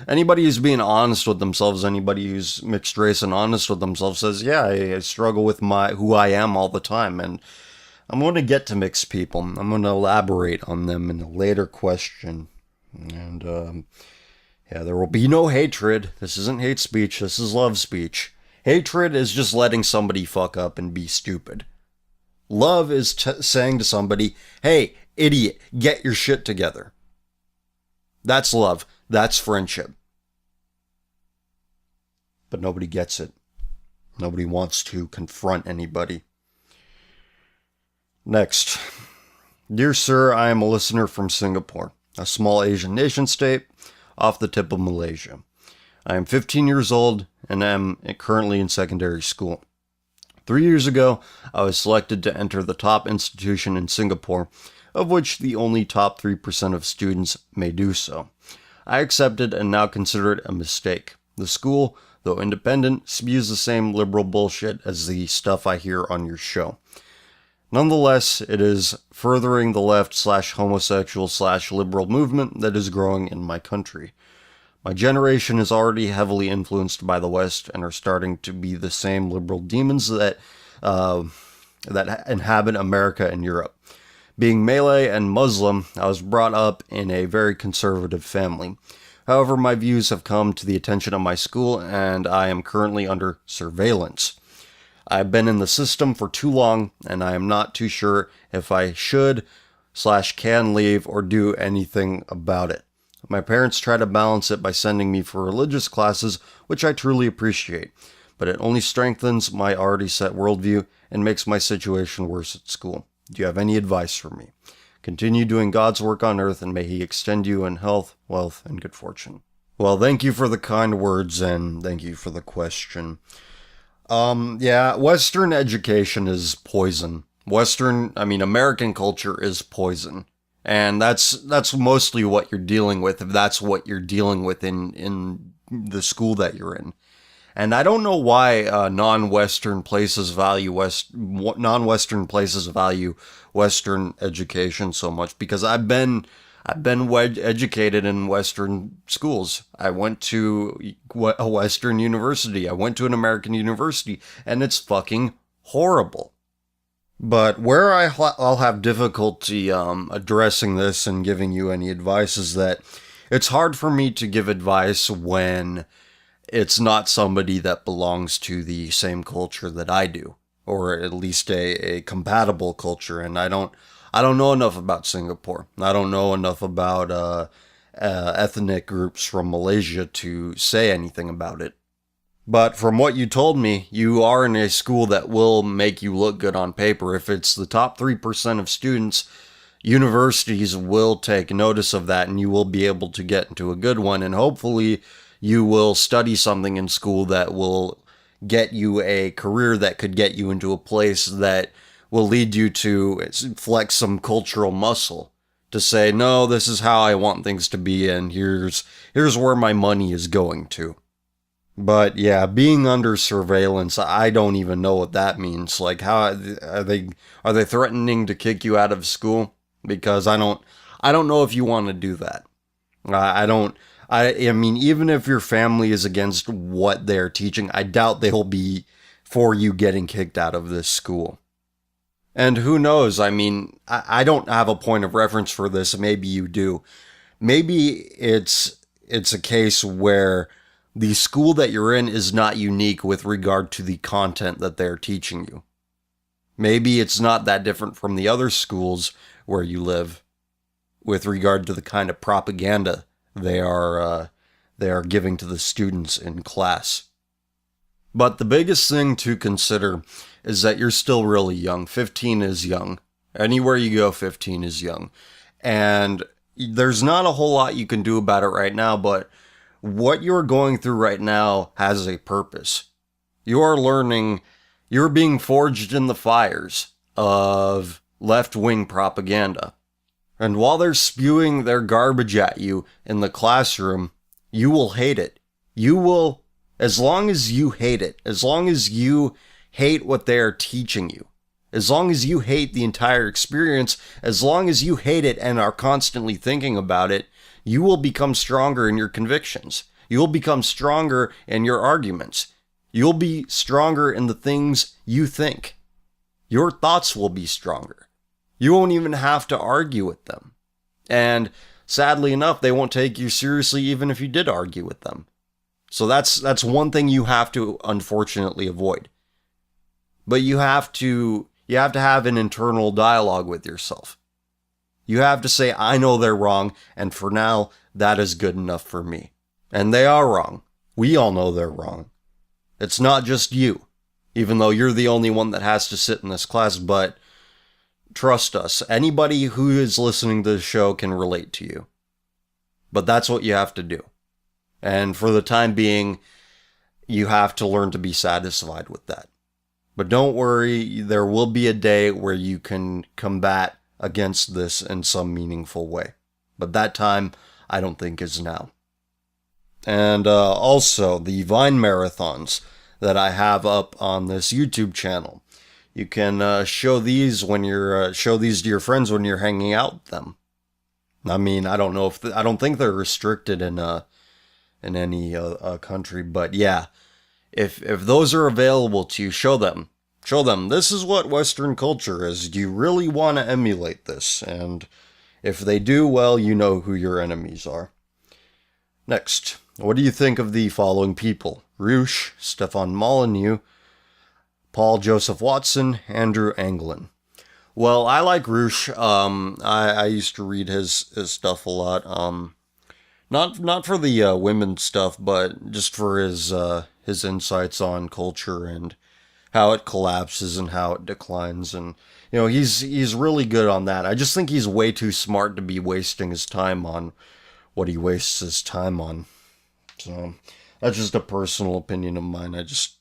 anybody who's being honest with themselves, anybody who's mixed race and honest with themselves says, yeah, I struggle with who I am all the time. And I'm going to get to mixed people. I'm going to elaborate on them in a later question. And yeah, there will be no hatred. This isn't hate speech. This is love speech. Hatred is just letting somebody fuck up and be stupid. Love is saying to somebody, hey, idiot, get your shit together. That's love. That's friendship. But nobody gets it. Nobody wants to confront anybody. Next. Dear sir, I am a listener from Singapore, a small Asian nation state off the tip of Malaysia. I am 15 years old and am currently in secondary school. 3 years ago, I was selected to enter the top institution in Singapore, of which the only top 3% of students may do so. I accepted and now consider it a mistake. The school, though independent, spews the same liberal bullshit as the stuff I hear on your show. Nonetheless, it is furthering the left/homosexual/liberal movement that is growing in my country. My generation is already heavily influenced by the West and are starting to be the same liberal demons that inhabit America and Europe. Being Malay and Muslim, I was brought up in a very conservative family. However, my views have come to the attention of my school and I am currently under surveillance. I've been in the system for too long and I am not too sure if I should/can leave or do anything about it. My parents try to balance it by sending me for religious classes, which I truly appreciate, but it only strengthens my already set worldview and makes my situation worse at school. Do you have any advice for me? Continue doing God's work on earth, and may He extend you in health, wealth, and good fortune. Well, thank you for the kind words, and thank you for the question. Yeah, Western education is poison. American culture is poison. And that's mostly what you're dealing with, if that's what you're dealing with in the school that you're in. And I don't know why non-Western places value Western education so much, because I've been educated in Western schools. I went to a Western university. I went to an American university, and it's fucking horrible. But where I'll have difficulty addressing this and giving you any advice is that it's hard for me to give advice when it's not somebody that belongs to the same culture that I do, or at least a compatible culture. And I don't know enough about Singapore. I don't know enough about ethnic groups from Malaysia to say anything about it. But from what you told me, you are in a school that will make you look good on paper. If it's the top 3% of students, universities will take notice of that and you will be able to get into a good one. And hopefully you will study something in school that will get you a career that could get you into a place that will lead you to flex some cultural muscle to say, no, this is how I want things to be, and here's where my money is going to. But yeah, being under surveillance, I don't even know what that means. Like, how are they threatening to kick you out of school? Because I don't know if you want to do that. I mean, even if your family is against what they're teaching, I doubt they'll be for you getting kicked out of this school. And who knows? I mean, I don't have a point of reference for this. Maybe you do. Maybe it's a case where the school that you're in is not unique with regard to the content that they're teaching you. Maybe it's not that different from the other schools where you live with regard to the kind of propaganda they are giving to the students in class. But the biggest thing to consider is that you're still really young. 15 is young. Anywhere you go, 15 is young. And there's not a whole lot you can do about it right now, but what you're going through right now has a purpose. You're learning, you're being forged in the fires of left-wing propaganda. And while they're spewing their garbage at you in the classroom, you will hate it. You will, as long as you hate it, as long as you hate what they are teaching you, as long as you hate the entire experience, as long as you hate it and are constantly thinking about it, you will become stronger in your convictions. You'll become stronger in your arguments. You'll be stronger in the things you think. Your thoughts will be stronger. You won't even have to argue with them. And sadly enough, they won't take you seriously even if you did argue with them. So that's one thing you have to unfortunately avoid. But you have to have an internal dialogue with yourself. You have to say, I know they're wrong, and for now, that is good enough for me. And they are wrong. We all know they're wrong. It's not just you, even though you're the only one that has to sit in this class, but trust us, anybody who is listening to the show can relate to you. But that's what you have to do. And for the time being, you have to learn to be satisfied with that. But don't worry, there will be a day where you can combat against this in some meaningful way. But that time, I don't think is now. And also, the Vine marathons that I have up on this YouTube channel. You can show these when you're show these to your friends when you're hanging out with them. I mean, I don't know if I don't think they're restricted in any country, but yeah, if those are available to you, show them. Show them this is what Western culture is. Do you really want to emulate this? And if they do, well, you know who your enemies are. Next, what do you think of the following people? Roosh, Stefan Molyneux, Paul Joseph Watson, Andrew Anglin. Well, I like Roosh. I used to read his stuff a lot. Not for the women stuff, but just for his insights on culture and how it collapses and how it declines. And you know, he's really good on that. I just think he's way too smart to be wasting his time on what he wastes his time on. So that's just a personal opinion of mine. It just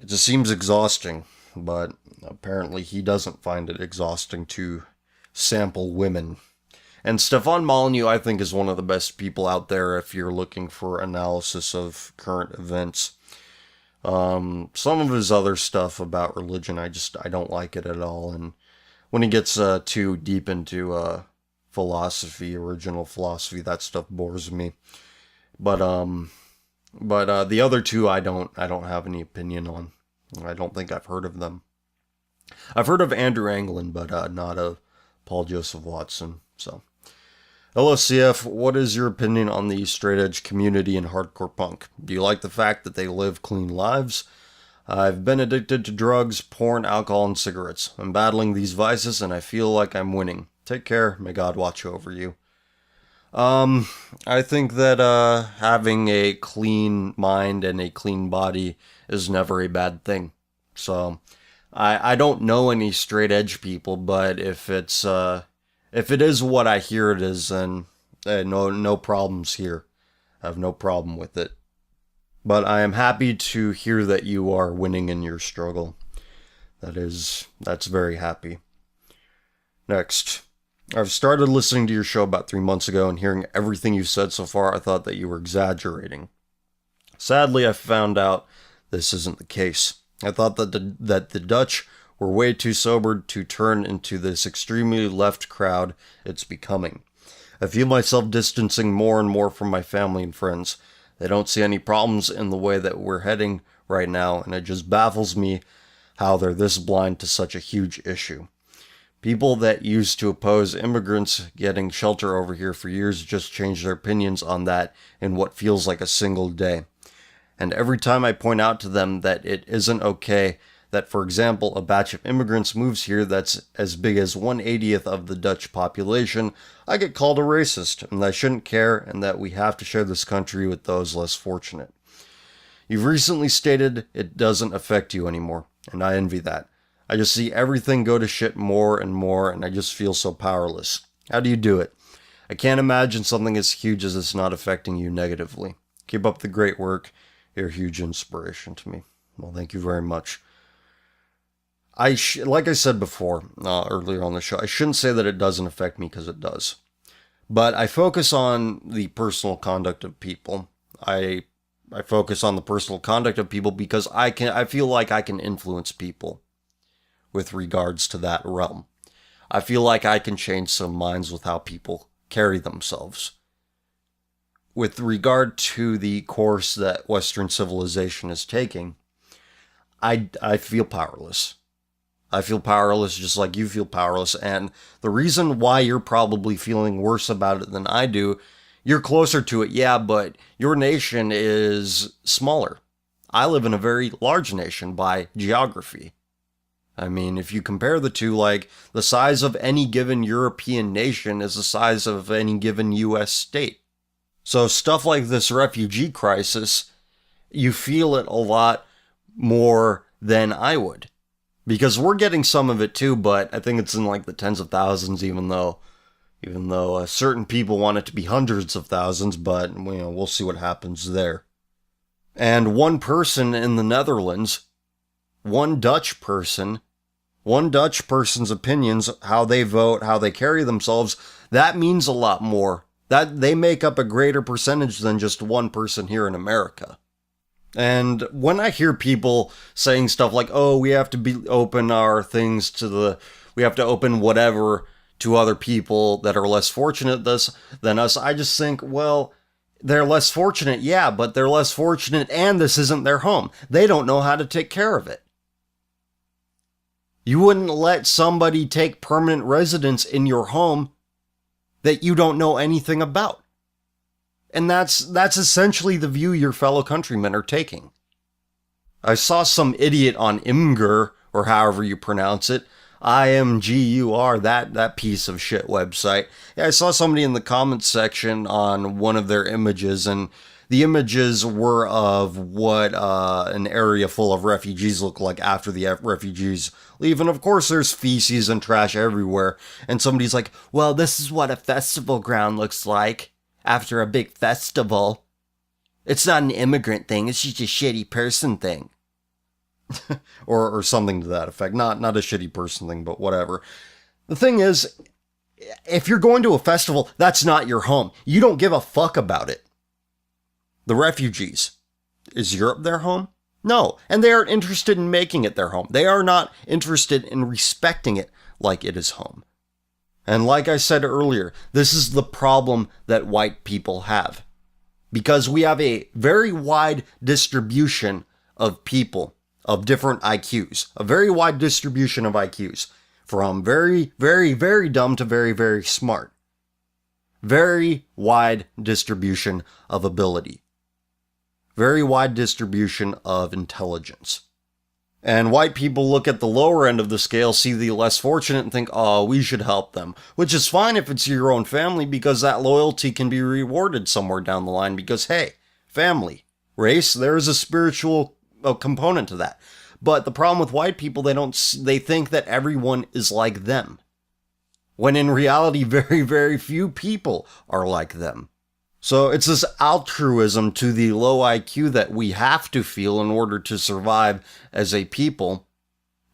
seems exhausting, but apparently he doesn't find it exhausting to sample women. And Stefan Molyneux, I think, is one of the best people out there if you're looking for analysis of current events. Some of his other stuff about religion, I don't like it at all. And when he gets too deep into philosophy, original philosophy, that stuff bores me. But the other two, I don't have any opinion on. I don't think I've heard of them. I've heard of Andrew Anglin, but not of Paul Joseph Watson. So, LOCF, what is your opinion on the straight edge community in hardcore punk? Do you like the fact that they live clean lives? I've been addicted to drugs, porn, alcohol, and cigarettes. I'm battling these vices, and I feel like I'm winning. Take care. May God watch over you. I think that having a clean mind and a clean body is never a bad thing. So, I don't know any straight edge people, but if it is what I hear it is, then no problems here. I have no problem with it. But I am happy to hear that you are winning in your struggle. That's very happy. Next. I've started listening to your show about 3 months ago, and hearing everything you've said so far, I thought that you were exaggerating. Sadly, I found out this isn't the case. I thought that the Dutch were way too sober to turn into this extremely left crowd it's becoming. I feel myself distancing more and more from my family and friends. They don't see any problems in the way that we're heading right now, and it just baffles me how they're this blind to such a huge issue. People that used to oppose immigrants getting shelter over here for years just changed their opinions on that in what feels like a single day. And every time I point out to them that it isn't okay that, for example, a batch of immigrants moves here that's as big as 1/80th of the Dutch population, I get called a racist, and I shouldn't care, and that we have to share this country with those less fortunate. You've recently stated it doesn't affect you anymore, and I envy that. I just see everything go to shit more and more, and I just feel so powerless. How do you do it? I can't imagine something as huge as this not affecting you negatively. Keep up the great work. You're a huge inspiration to me. Well, thank you very much. like I said before, earlier on the show, I shouldn't say that it doesn't affect me, because it does. But I focus on the personal conduct of people. I focus on the personal conduct of people because I feel like I can influence people with regards to that realm. I feel like I can change some minds with how people carry themselves. With regard to the course that Western civilization is taking, I feel powerless. I feel powerless just like you feel powerless. And the reason why you're probably feeling worse about it than I do, you're closer to it, yeah, but your nation is smaller. I live in a very large nation by geography. I mean, if you compare the two, like, the size of any given European nation is the size of any given US state. So stuff like this refugee crisis, you feel it a lot more than I would. Because we're getting some of it too, but I think it's in like the tens of thousands, even though certain people want it to be hundreds of thousands, but we'll see what happens there. And one person in the Netherlands, one Dutch person's opinions, how they vote, how they carry themselves, that means a lot more. That they make up a greater percentage than just one person here in America. And when I hear people saying stuff like, oh, we have to open our things we have to open whatever to other people that are less fortunate than us, I just think, well, they're less fortunate, yeah, but they're less fortunate and this isn't their home. They don't know how to take care of it. You wouldn't let somebody take permanent residence in your home that you don't know anything about. And that's essentially the view your fellow countrymen are taking. I saw some idiot on Imgur, or however you pronounce it, IMGUR, that piece of shit website. Yeah, I saw somebody in the comments section on one of their images, and the images were of what an area full of refugees look like after the refugees leave. And of course there's feces and trash everywhere. And somebody's like, well, this is what a festival ground looks like after a big festival. It's not an immigrant thing, it's just a shitty person thing. or something to that effect. Not a shitty person thing, but whatever. The thing is, if you're going to a festival, that's not your home. You don't give a fuck about it. The refugees. Is Europe their home? No. And they aren't interested in making it their home. They are not interested in respecting it like it is home. And like I said earlier, this is the problem that white people have. Because we have a very wide distribution of people of different IQs. A very wide distribution of IQs. From very, very, very dumb to very, very smart. Very wide distribution of ability. Very wide distribution of intelligence. And white people look at the lower end of the scale, see the less fortunate, and think, oh, we should help them. Which is fine if it's your own family, because that loyalty can be rewarded somewhere down the line. Because, hey, family, race, there is a spiritual component to that. But the problem with white people, they think that everyone is like them. When in reality, very, very few people are like them. So it's this altruism to the low IQ that we have to feel in order to survive as a people,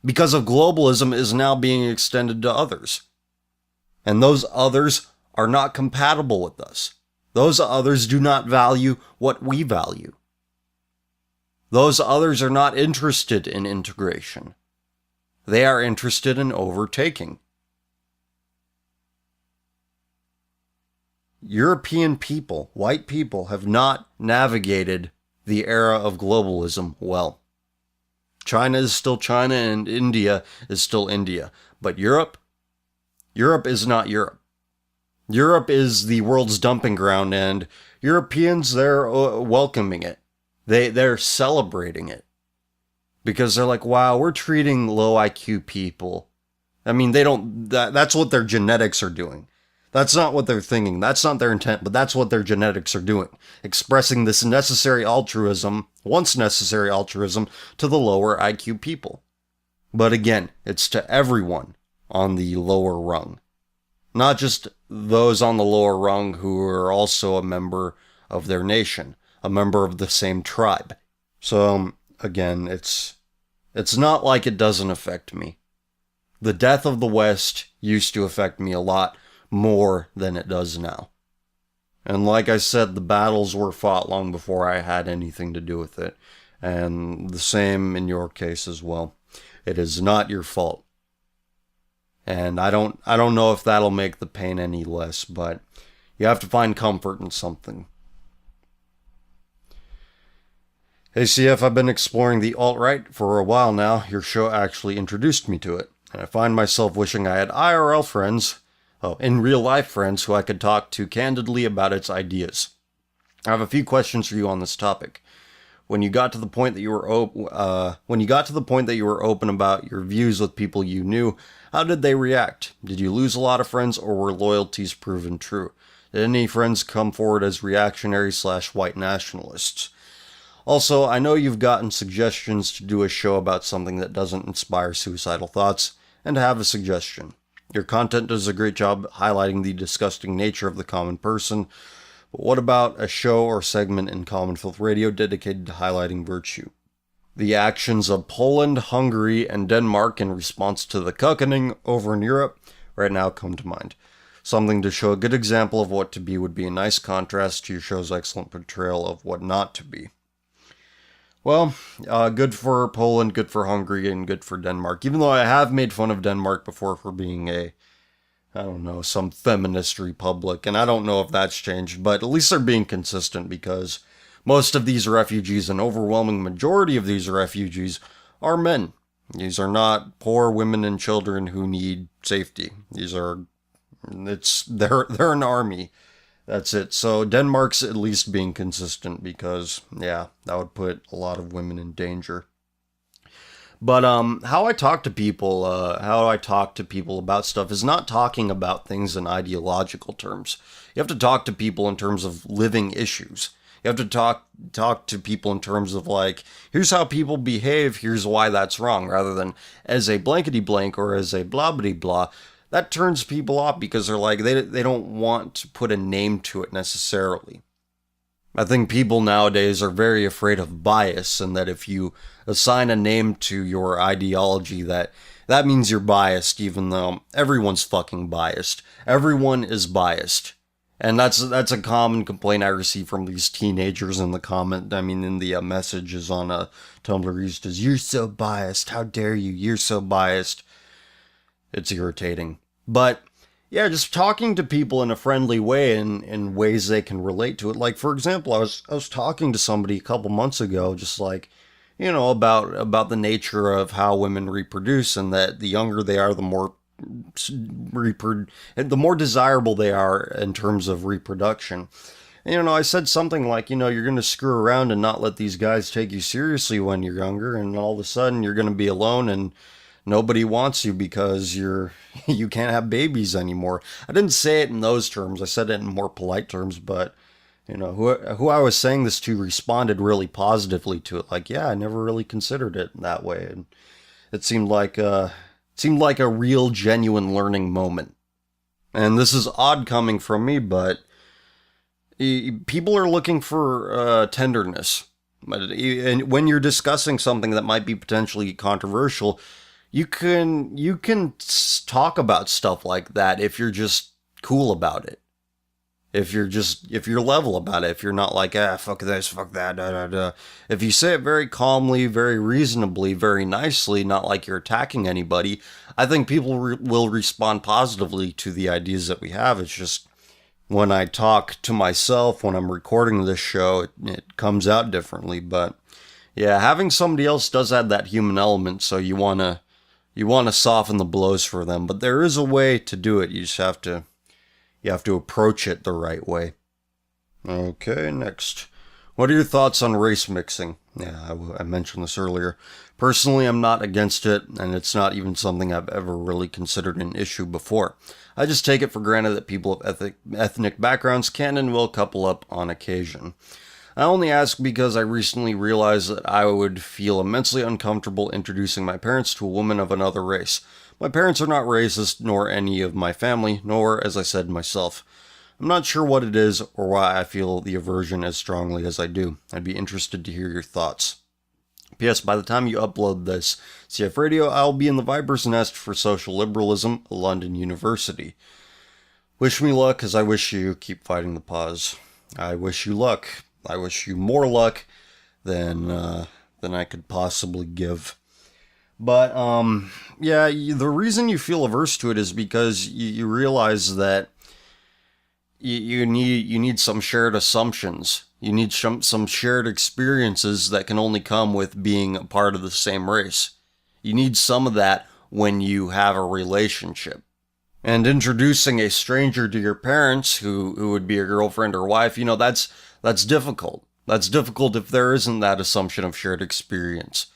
because of globalism is now being extended to others. And those others are not compatible with us. Those others do not value what we value. Those others are not interested in integration. They are interested in overtaking. European people, white people, have not navigated the era of globalism well. China is still China and India is still India. But Europe is not Europe. Europe is the world's dumping ground, and Europeans, they're welcoming it. They're celebrating it. Because they're like, wow, we're treating low IQ people. I mean, that's what their genetics are doing. That's not what they're thinking. That's not their intent, but that's what their genetics are doing. Expressing this necessary altruism, once necessary altruism, to the lower IQ people. But again, it's to everyone on the lower rung. Not just those on the lower rung who are also a member of their nation, a member of the same tribe. So, again, it's It's not like it doesn't affect me. The death of the West used to affect me a lot more than it does now. And like I said, the battles were fought long before I had anything to do with it. And the same in your case as well. It is not your fault. And I don't know if that'll make the pain any less, but you have to find comfort in something. Hey CF, I've been exploring the alt-right for a while now. Your show actually introduced me to it. And I find myself wishing I had IRL friends, in real life friends, who I could talk to candidly about its ideas. I have a few questions for you on this topic. When you got to the point that you were open about your views with people you knew, how did they react? Did you lose a lot of friends, or were loyalties proven true? Did any friends come forward as reactionary/white nationalists? Also, I know you've gotten suggestions to do a show about something that doesn't inspire suicidal thoughts, and have a suggestion. Your content does a great job highlighting the disgusting nature of the common person, but what about a show or segment in Common Filth Radio dedicated to highlighting virtue? The actions of Poland, Hungary, and Denmark in response to the cuckening over in Europe right now come to mind. Something to show a good example of what to be would be a nice contrast to your show's excellent portrayal of what not to be. Well, good for Poland, good for Hungary, and good for Denmark. Even though I have made fun of Denmark before for being some feminist republic, and I don't know if that's changed, but at least they're being consistent, because most of these refugees, an overwhelming majority of these refugees, are men. These are not poor women and children who need safety. They're an army. That's it. So Denmark's at least being consistent, because, yeah, that would put a lot of women in danger. But how I talk to people about stuff is not talking about things in ideological terms. You have to talk to people in terms of living issues. You have to talk to people in terms of, like, here's how people behave, here's why that's wrong, rather than as a blankety blank or as a blah blah blah. That turns people off, because they're like, they don't want to put a name to it necessarily. I think people nowadays are very afraid of bias, and that if you assign a name to your ideology, that means you're biased, even though everyone's fucking biased. Everyone is biased. And that's a common complaint I receive from these teenagers in the messages on Tumblr used as, "You're so biased, how dare you, you're so biased." It's irritating. But yeah, just talking to people in a friendly way, in ways they can relate to it. Like, for example, I was talking to somebody a couple months ago, just like, about the nature of how women reproduce, and that the younger they are, the more desirable they are in terms of reproduction. And, I said something like, you're going to screw around and not let these guys take you seriously when you're younger, and all of a sudden you're going to be alone, and nobody wants you because you can't have babies anymore. I didn't say it in those terms. I said it in more polite terms, but who I was saying this to responded really positively to it. Like, yeah, I never really considered it that way, and it seemed like a real, genuine learning moment. And this is odd coming from me, but people are looking for tenderness. And when you're discussing something that might be potentially controversial, you can talk about stuff like that if you're just cool about it. If you're level about it, if you're not like, fuck this, fuck that, da da da. If you say it very calmly, very reasonably, very nicely, not like you're attacking anybody, I think people will respond positively to the ideas that we have. It's just, when I talk to myself, when I'm recording this show, it comes out differently. But yeah, having somebody else does add that human element, so you want to soften the blows for them. But there is a way to do it. You just have to approach it the right way. Okay, next. What are your thoughts on race mixing? Yeah, I mentioned this earlier. Personally, I'm not against it, and it's not even something I've ever really considered an issue before. I just take it for granted that people of ethnic backgrounds can and will couple up on occasion. I only ask because I recently realized that I would feel immensely uncomfortable introducing my parents to a woman of another race. My parents are not racist, nor any of my family, nor, as I said, myself. I'm not sure what it is, or why I feel the aversion as strongly as I do. I'd be interested to hear your thoughts. P.S. By the time you upload this CF Radio, I'll be in the Viper's Nest for Social Liberalism, London University. Wish me luck, as I wish you keep fighting the pause. I wish you luck. I wish you more luck than I could possibly give. But, yeah, the reason you feel averse to it is because you realize that you need some shared assumptions. You need some shared experiences that can only come with being a part of the same race. You need some of that when you have a relationship. And introducing a stranger to your parents, who would be your girlfriend or wife, that's difficult. That's difficult if there isn't that assumption of shared experience.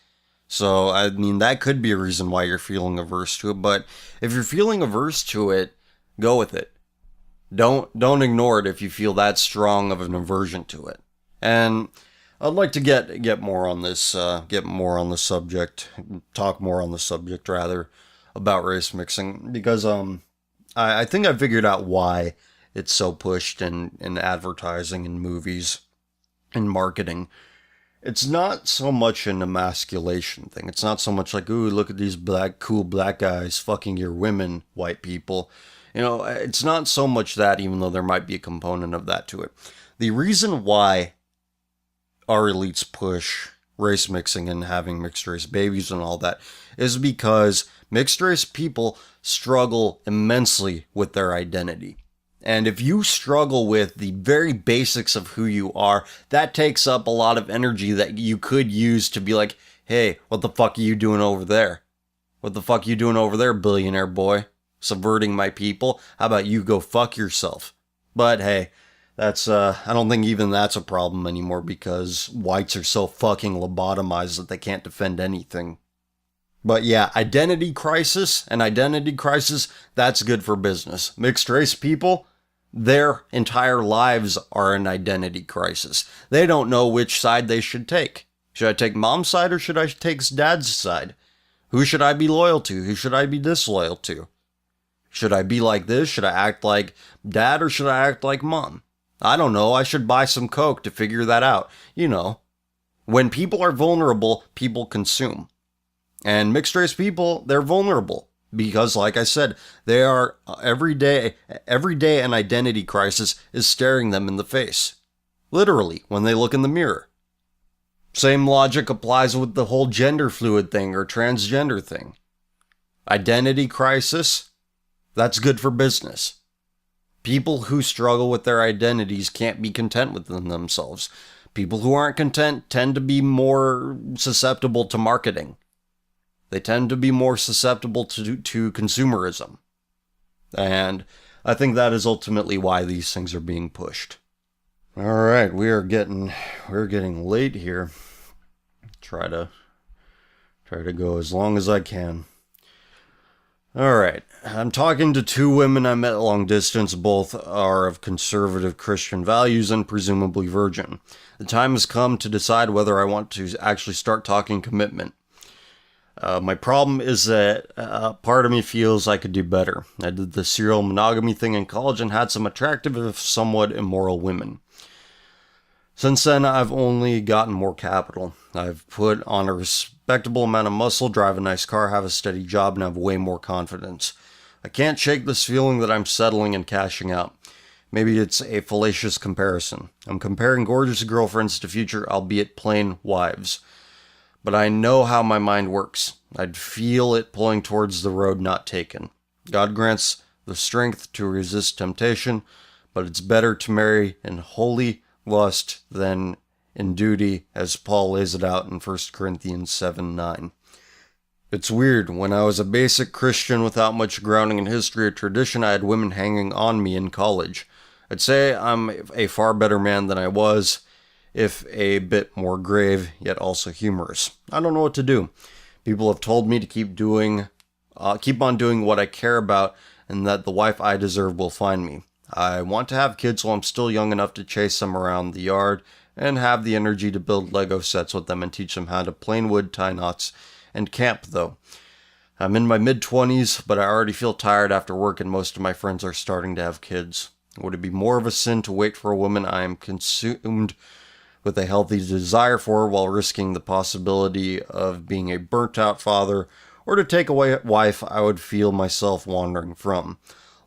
So, I mean, that could be a reason why you're feeling averse to it, but if you're feeling averse to it, go with it. Don't ignore it if you feel that strong of an aversion to it. And I'd like to get more on this, talk more on the subject, rather, about race mixing, because, I think I figured out why it's so pushed in advertising and movies and marketing. It's not so much an emasculation thing. It's not so much like, ooh, look at these cool black guys fucking your women, white people. It's not so much that, even though there might be a component of that to it. The reason why our elites push race mixing and having mixed race babies and all that is because mixed race people struggle immensely with their identity. And if you struggle with the very basics of who you are, that takes up a lot of energy that you could use to be like, hey, what the fuck are you doing over there? What the fuck are you doing over there, billionaire boy? Subverting my people? How about you go fuck yourself? But hey, that's, I don't think even that's a problem anymore because whites are so fucking lobotomized that they can't defend anything. But yeah, identity crisis, that's good for business. Mixed race people, their entire lives are an identity crisis. They don't know which side they should take. Should I take mom's side or should I take dad's side? Who should I be loyal to? Who should I be disloyal to? Should I be like this? Should I act like dad or should I act like mom? I don't know. I should buy some Coke to figure that out. When people are vulnerable, people consume. And mixed race people, they're vulnerable. Because, like I said, they are every day an identity crisis is staring them in the face. Literally, when they look in the mirror. Same logic applies with the whole gender fluid thing or transgender thing. Identity crisis, that's good for business. People who struggle with their identities can't be content within themselves. People who aren't content tend to be more susceptible to marketing. They tend to be more susceptible to consumerism. And I think that is ultimately why these things are being pushed. All right, we're getting late here. Try to go as long as I can. All right, I'm talking to two women I met long distance. Both are of conservative Christian values and presumably virgin. The time has come to decide whether I want to actually start talking commitment. My problem is that part of me feels I could do better. I did the serial monogamy thing in college and had some attractive, if somewhat immoral women. Since then, I've only gotten more capital. I've put on a respectable amount of muscle, drive a nice car, have a steady job, and have way more confidence. I can't shake this feeling that I'm settling and cashing out. Maybe it's a fallacious comparison. I'm comparing gorgeous girlfriends to future, albeit plain, wives. But I know how my mind works. I'd feel it pulling towards the road not taken. God grants the strength to resist temptation, but it's better to marry in holy lust than in duty, as Paul lays it out in 1 Corinthians 7:9. It's weird. When I was a basic Christian without much grounding in history or tradition, I had women hanging on me in college. I'd say I'm a far better man than I was, if a bit more grave, yet also humorous. I don't know what to do. People have told me to keep on doing what I care about, and that the wife I deserve will find me. I want to have kids while I'm still young enough to chase them around the yard, and have the energy to build Lego sets with them and teach them how to plane wood, tie knots, and camp, though. I'm in my mid-20s, but I already feel tired after work, and most of my friends are starting to have kids. Would it be more of a sin to wait for a woman I am consumed with a healthy desire for while risking the possibility of being a burnt-out father or to take away a wife I would feel myself wandering from.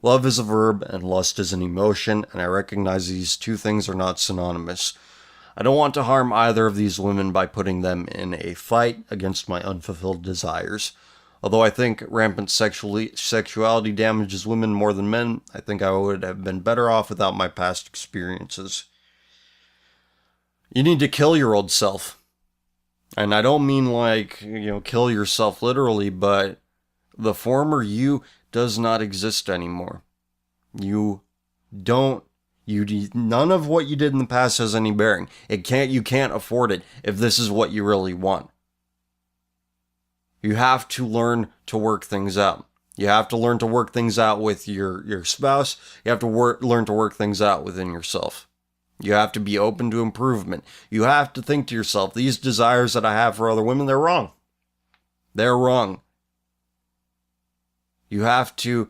Love is a verb and lust is an emotion, and I recognize these two things are not synonymous. I don't want to harm either of these women by putting them in a fight against my unfulfilled desires. Although I think rampant sexuality damages women more than men, I think I would have been better off without my past experiences. You need to kill your old self. And I don't mean like, kill yourself literally, but the former you does not exist anymore. None of what you did in the past has any bearing. You can't afford it if this is what you really want. You have to learn to work things out. You have to learn to work things out with your spouse. You have to learn to work things out within yourself. You have to be open to improvement. You have to think to yourself, these desires that I have for other women, they're wrong. They're wrong. You have to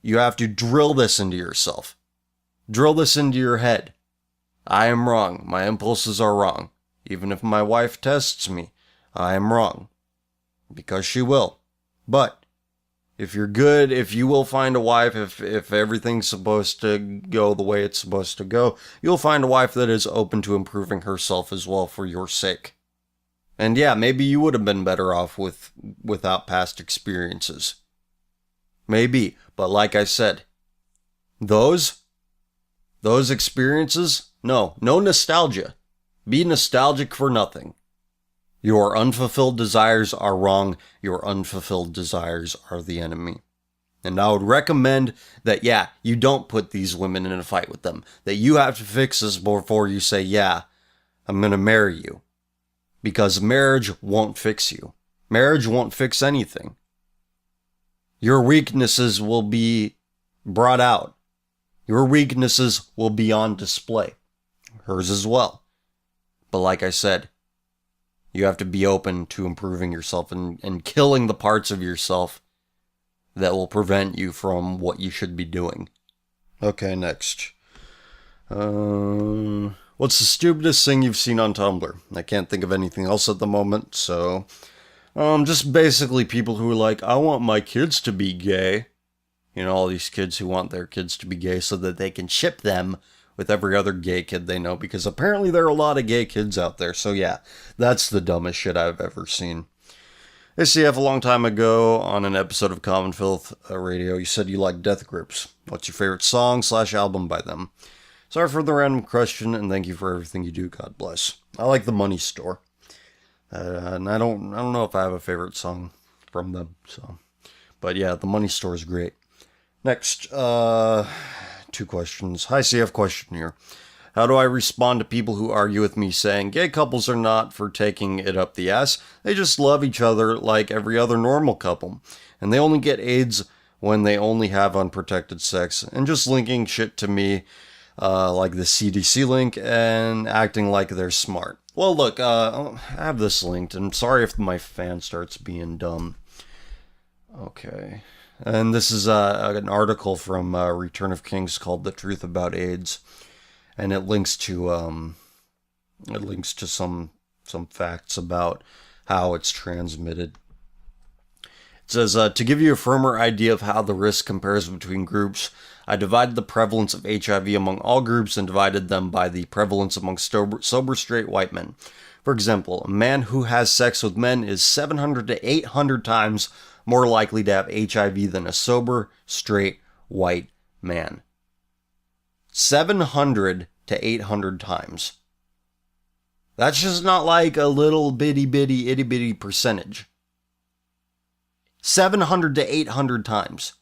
drill this into yourself. Drill this into your head. I am wrong. My impulses are wrong. Even if my wife tests me, I am wrong. Because she will. But if you're good, if you will find a wife, if everything's supposed to go the way it's supposed to go, you'll find a wife that is open to improving herself as well for your sake. And yeah, maybe you would have been better off without past experiences. Maybe, but like I said, those experiences, no nostalgia. Be nostalgic for nothing. Your unfulfilled desires are wrong. Your unfulfilled desires are the enemy. And I would recommend that, you don't put these women in a fight with them. That you have to fix this before you say, I'm going to marry you. Because marriage won't fix you. Marriage won't fix anything. Your weaknesses will be brought out. Your weaknesses will be on display. Hers as well. But like I said, you have to be open to improving yourself and killing the parts of yourself that will prevent you from what you should be doing. Okay, next. What's the stupidest thing you've seen on Tumblr? I can't think of anything else at the moment, so... just basically people who are like, I want my kids to be gay. All these kids who want their kids to be gay so that they can ship them with every other gay kid they know, because apparently there are a lot of gay kids out there. So that's the dumbest shit I've ever seen. ACF, a long time ago on an episode of Common Filth Radio, you said you like Death Grips. What's your favorite song/album by them? Sorry for the random question, and thank you for everything you do. God bless. I like The Money Store. And I don't know if I have a favorite song from them. But The Money Store is great. Next, 2 questions. Hi, CF question here. How do I respond to people who argue with me saying gay couples are not for taking it up the ass? They just love each other like every other normal couple. And they only get AIDS when they only have unprotected sex. And just linking shit to me like the CDC link and acting like they're smart. Well, look, I have this linked. And sorry if my fan starts being dumb. Okay. And this is an article from Return of Kings called "The Truth About AIDS," and it links to some facts about how it's transmitted. It says, to give you a firmer idea of how the risk compares between groups, I divided the prevalence of HIV among all groups and divided them by the prevalence among sober straight white men. For example, a man who has sex with men is 700 to 800 times more likely to have HIV than a sober, straight, white man. 700 to 800 times. That's just not like a little itty-bitty percentage. 700 to 800 times.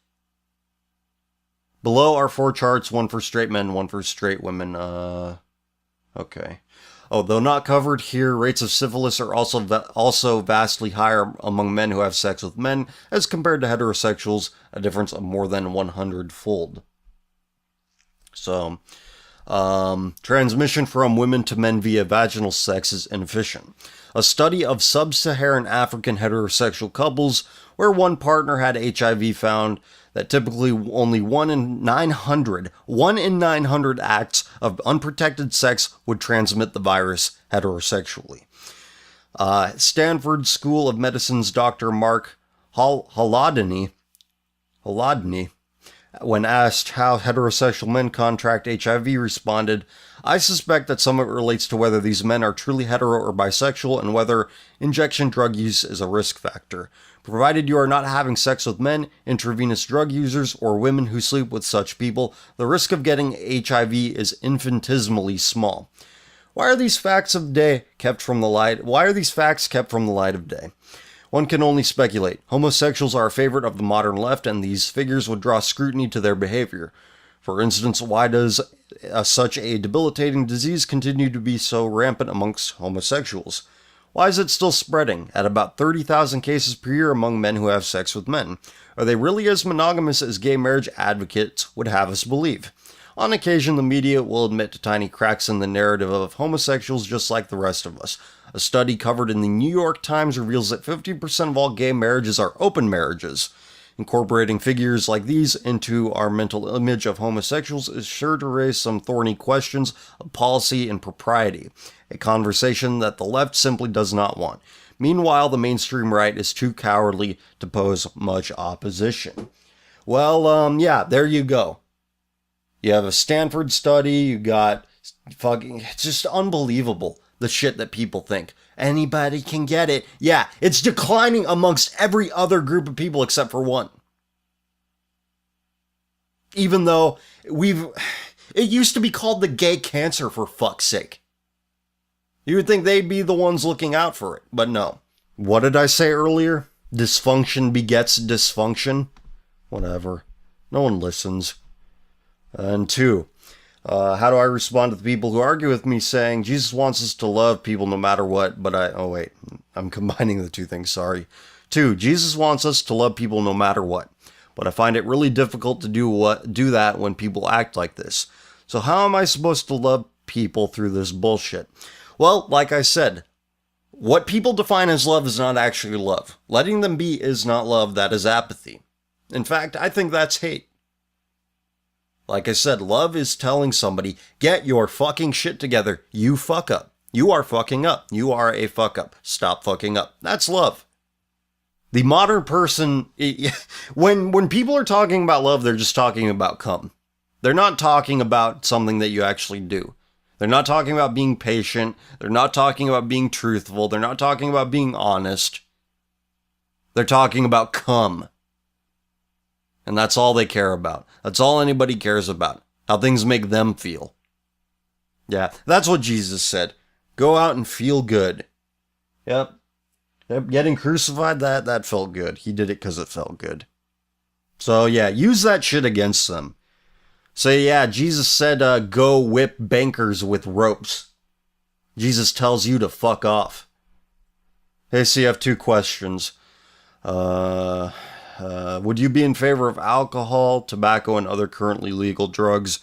Below are 4 charts, one for straight men, one for straight women. Okay. Oh, though not covered here, rates of syphilis are also vastly higher among men who have sex with men as compared to heterosexuals, a difference of more than 100-fold. So, Transmission from women to men via vaginal sex is inefficient. A study of sub-Saharan African heterosexual couples where one partner had HIV found that typically only 1 in 900 acts of unprotected sex would transmit the virus heterosexually. Stanford School of Medicine's Dr. Mark Haladny, when asked how heterosexual men contract HIV, responded, "I suspect that some of it relates to whether these men are truly hetero or bisexual and whether injection drug use is a risk factor. Provided you are not having sex with men, intravenous drug users, or women who sleep with such people, the risk of getting HIV is infinitesimally small." Why are these facts kept from the light of day? One can only speculate. Homosexuals are a favorite of the modern left, and these figures would draw scrutiny to their behavior. For instance, why does such a debilitating disease continue to be so rampant amongst homosexuals? Why is it still spreading at about 30,000 cases per year among men who have sex with men? Are they really as monogamous as gay marriage advocates would have us believe? On occasion, the media will admit to tiny cracks in the narrative of homosexuals just like the rest of us. A study covered in the New York Times reveals that 50% of all gay marriages are open marriages. Incorporating figures like these into our mental image of homosexuals is sure to raise some thorny questions of policy and propriety, a conversation that the left simply does not want. Meanwhile, the mainstream right is too cowardly to pose much opposition. Well, yeah, there you go. You have a Stanford study, you got it's just unbelievable, the shit that people think. Anybody can get it. Yeah, it's declining amongst every other group of people except for one. Even though it used to be called the gay cancer, for fuck's sake. You would think they'd be the ones looking out for it, but no. What did I say earlier? Dysfunction begets dysfunction? Whatever. No one listens. And 2, how do I respond to the people who argue with me saying Jesus wants us to love people no matter what, but I'm combining the two things, sorry. 2, Jesus wants us to love people no matter what, but I find it really difficult to do that when people act like this. So how am I supposed to love people through this bullshit? Well, like I said, what people define as love is not actually love. Letting them be is not love, that is apathy. In fact, I think that's hate. Like I said, love is telling somebody, get your fucking shit together. You fuck up. You are fucking up. You are a fuck up. Stop fucking up. That's love. The modern person, when people are talking about love, they're just talking about cum. They're not talking about something that you actually do. They're not talking about being patient. They're not talking about being truthful. They're not talking about being honest. They're talking about cum. And that's all they care about. That's all anybody cares about. How things make them feel. Yeah, that's what Jesus said. Go out and feel good. Yep. Getting crucified, that felt good. He did it because it felt good. So yeah, use that shit against them. Say, yeah, Jesus said, go whip bankers with ropes. Jesus tells you to fuck off. Hey, so you have 2 questions. Would you be in favor of alcohol, tobacco, and other currently legal drugs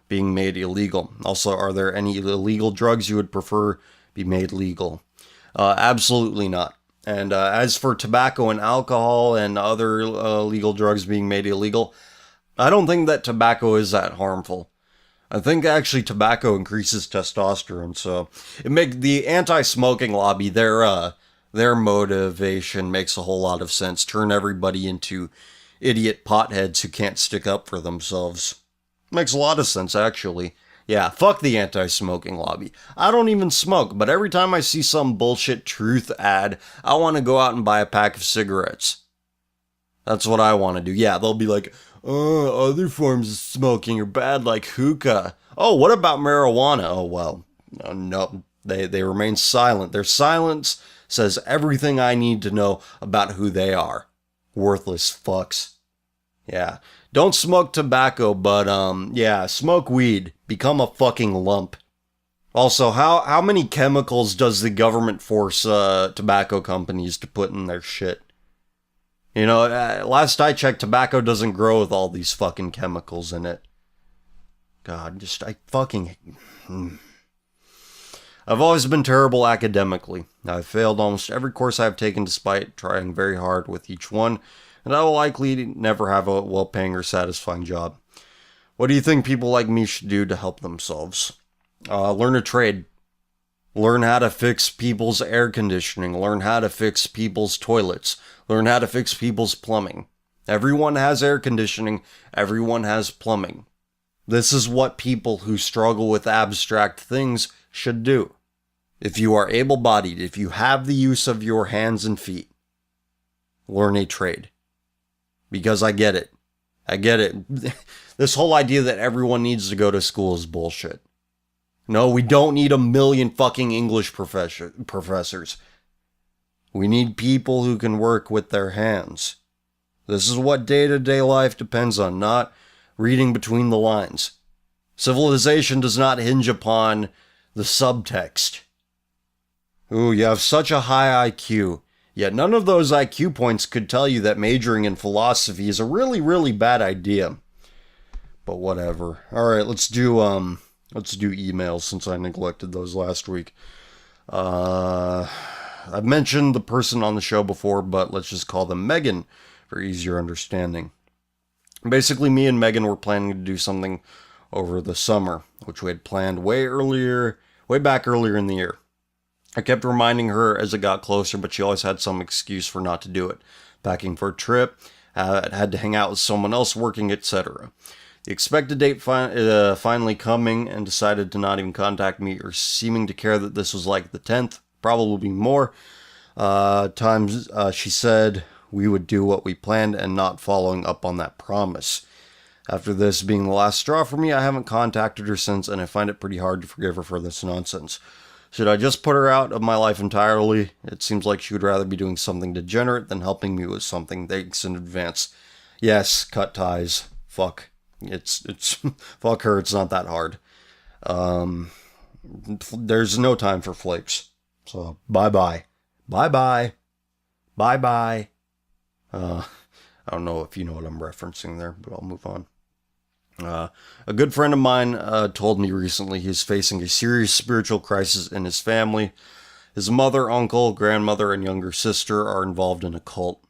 being made illegal? Also, are there any illegal drugs you would prefer be made legal? Absolutely not. And as for tobacco and alcohol and other legal drugs being made illegal, I don't think that tobacco is that harmful. I think actually tobacco increases testosterone, so the anti-smoking lobby, their motivation makes a whole lot of sense. Turn everybody into idiot potheads who can't stick up for themselves. Makes a lot of sense, actually. Yeah, fuck the anti-smoking lobby. I don't even smoke, but every time I see some bullshit truth ad, I want to go out and buy a pack of cigarettes. That's what I want to do. Yeah, they'll be like, other forms of smoking are bad, like hookah. Oh, what about marijuana? Oh, well, no, they remain silent. Their silence says everything I need to know about who they are. Worthless fucks. Yeah. Don't smoke tobacco, but, yeah, smoke weed. Become a fucking lump. Also, how many chemicals does the government force tobacco companies to put in their shit? You know, last I checked, tobacco doesn't grow with all these fucking chemicals in it. God, I've always been terrible academically. I've failed almost every course I've taken despite trying very hard with each one, and I will likely never have a well-paying or satisfying job. What do you think people like me should do to help themselves? Learn a trade. Learn how to fix people's air conditioning. Learn how to fix people's toilets. Learn how to fix people's plumbing. Everyone has air conditioning. Everyone has plumbing. This is what people who struggle with abstract things should do. If you are able-bodied, if you have the use of your hands and feet, learn a trade. Because I get it. I get it. This whole idea that everyone needs to go to school is bullshit. No, we don't need 1 million fucking English professors. We need people who can work with their hands. This is what day-to-day life depends on, not reading between the lines. Civilization does not hinge upon the subtext. Ooh, you have such a high IQ, yet none of those IQ points could tell you that majoring in philosophy is a really, really bad idea. But whatever. Alright, let's do emails since I neglected those last week. I've mentioned the person on the show before, but let's just call them Megan for easier understanding. Basically, me and Megan were planning to do something over the summer, which we had planned way back earlier in the year. I kept reminding her as it got closer, but she always had some excuse for not to do it. Packing for a trip, had to hang out with someone else working, etc. The expected date finally coming, and decided to not even contact me or seeming to care that this was like the 10th, probably more times she said we would do what we planned and not following up on that promise. After this being the last straw for me, I haven't contacted her since, and I find it pretty hard to forgive her for this nonsense. Should I just put her out of my life entirely? It seems like she would rather be doing something degenerate than helping me with something. Thanks in advance. Yes, cut ties. Fuck. It's fuck her, it's not that hard. There's no time for flakes. So, bye-bye. Bye-bye. Bye-bye. I don't know if you know what I'm referencing there, but I'll move on. A good friend of mine told me recently he's facing a serious spiritual crisis in his family. His mother, uncle, grandmother, and younger sister are involved in a cult.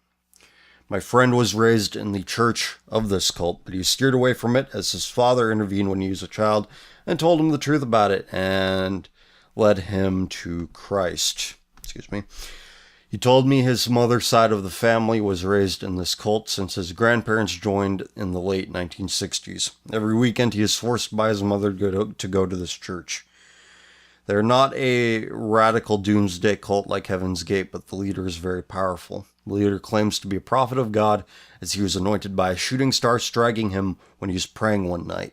My friend was raised in the church of this cult, but he steered away from it as his father intervened when he was a child and told him the truth about it and led him to Christ. Excuse me. He told me his mother's side of the family was raised in this cult since his grandparents joined in the late 1960s. Every weekend he is forced by his mother to go to this church. They're not a radical doomsday cult like Heaven's Gate, but the leader is very powerful. The leader claims to be a prophet of God, as he was anointed by a shooting star striking him when he was praying one night.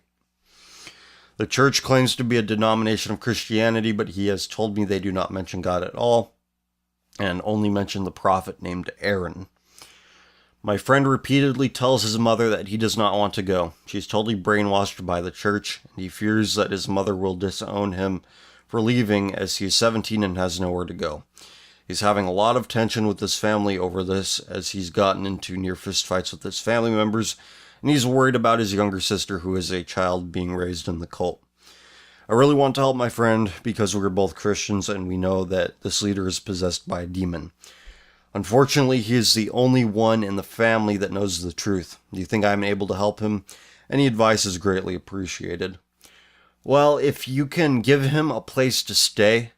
The church claims to be a denomination of Christianity, but he has told me they do not mention God at all, and only mention the prophet named Aaron. My friend repeatedly tells his mother that he does not want to go. She's totally brainwashed by the church, and he fears that his mother will disown him for leaving as he is 17 and has nowhere to go. He's having a lot of tension with his family over this, as he's gotten into near fistfights with his family members, and he's worried about his younger sister, who is a child being raised in the cult. I really want to help my friend because we're both Christians and we know that this leader is possessed by a demon. Unfortunately, he is the only one in the family that knows the truth. Do you think I am able to help him? Any advice is greatly appreciated. Well, if you can give him a place to stay,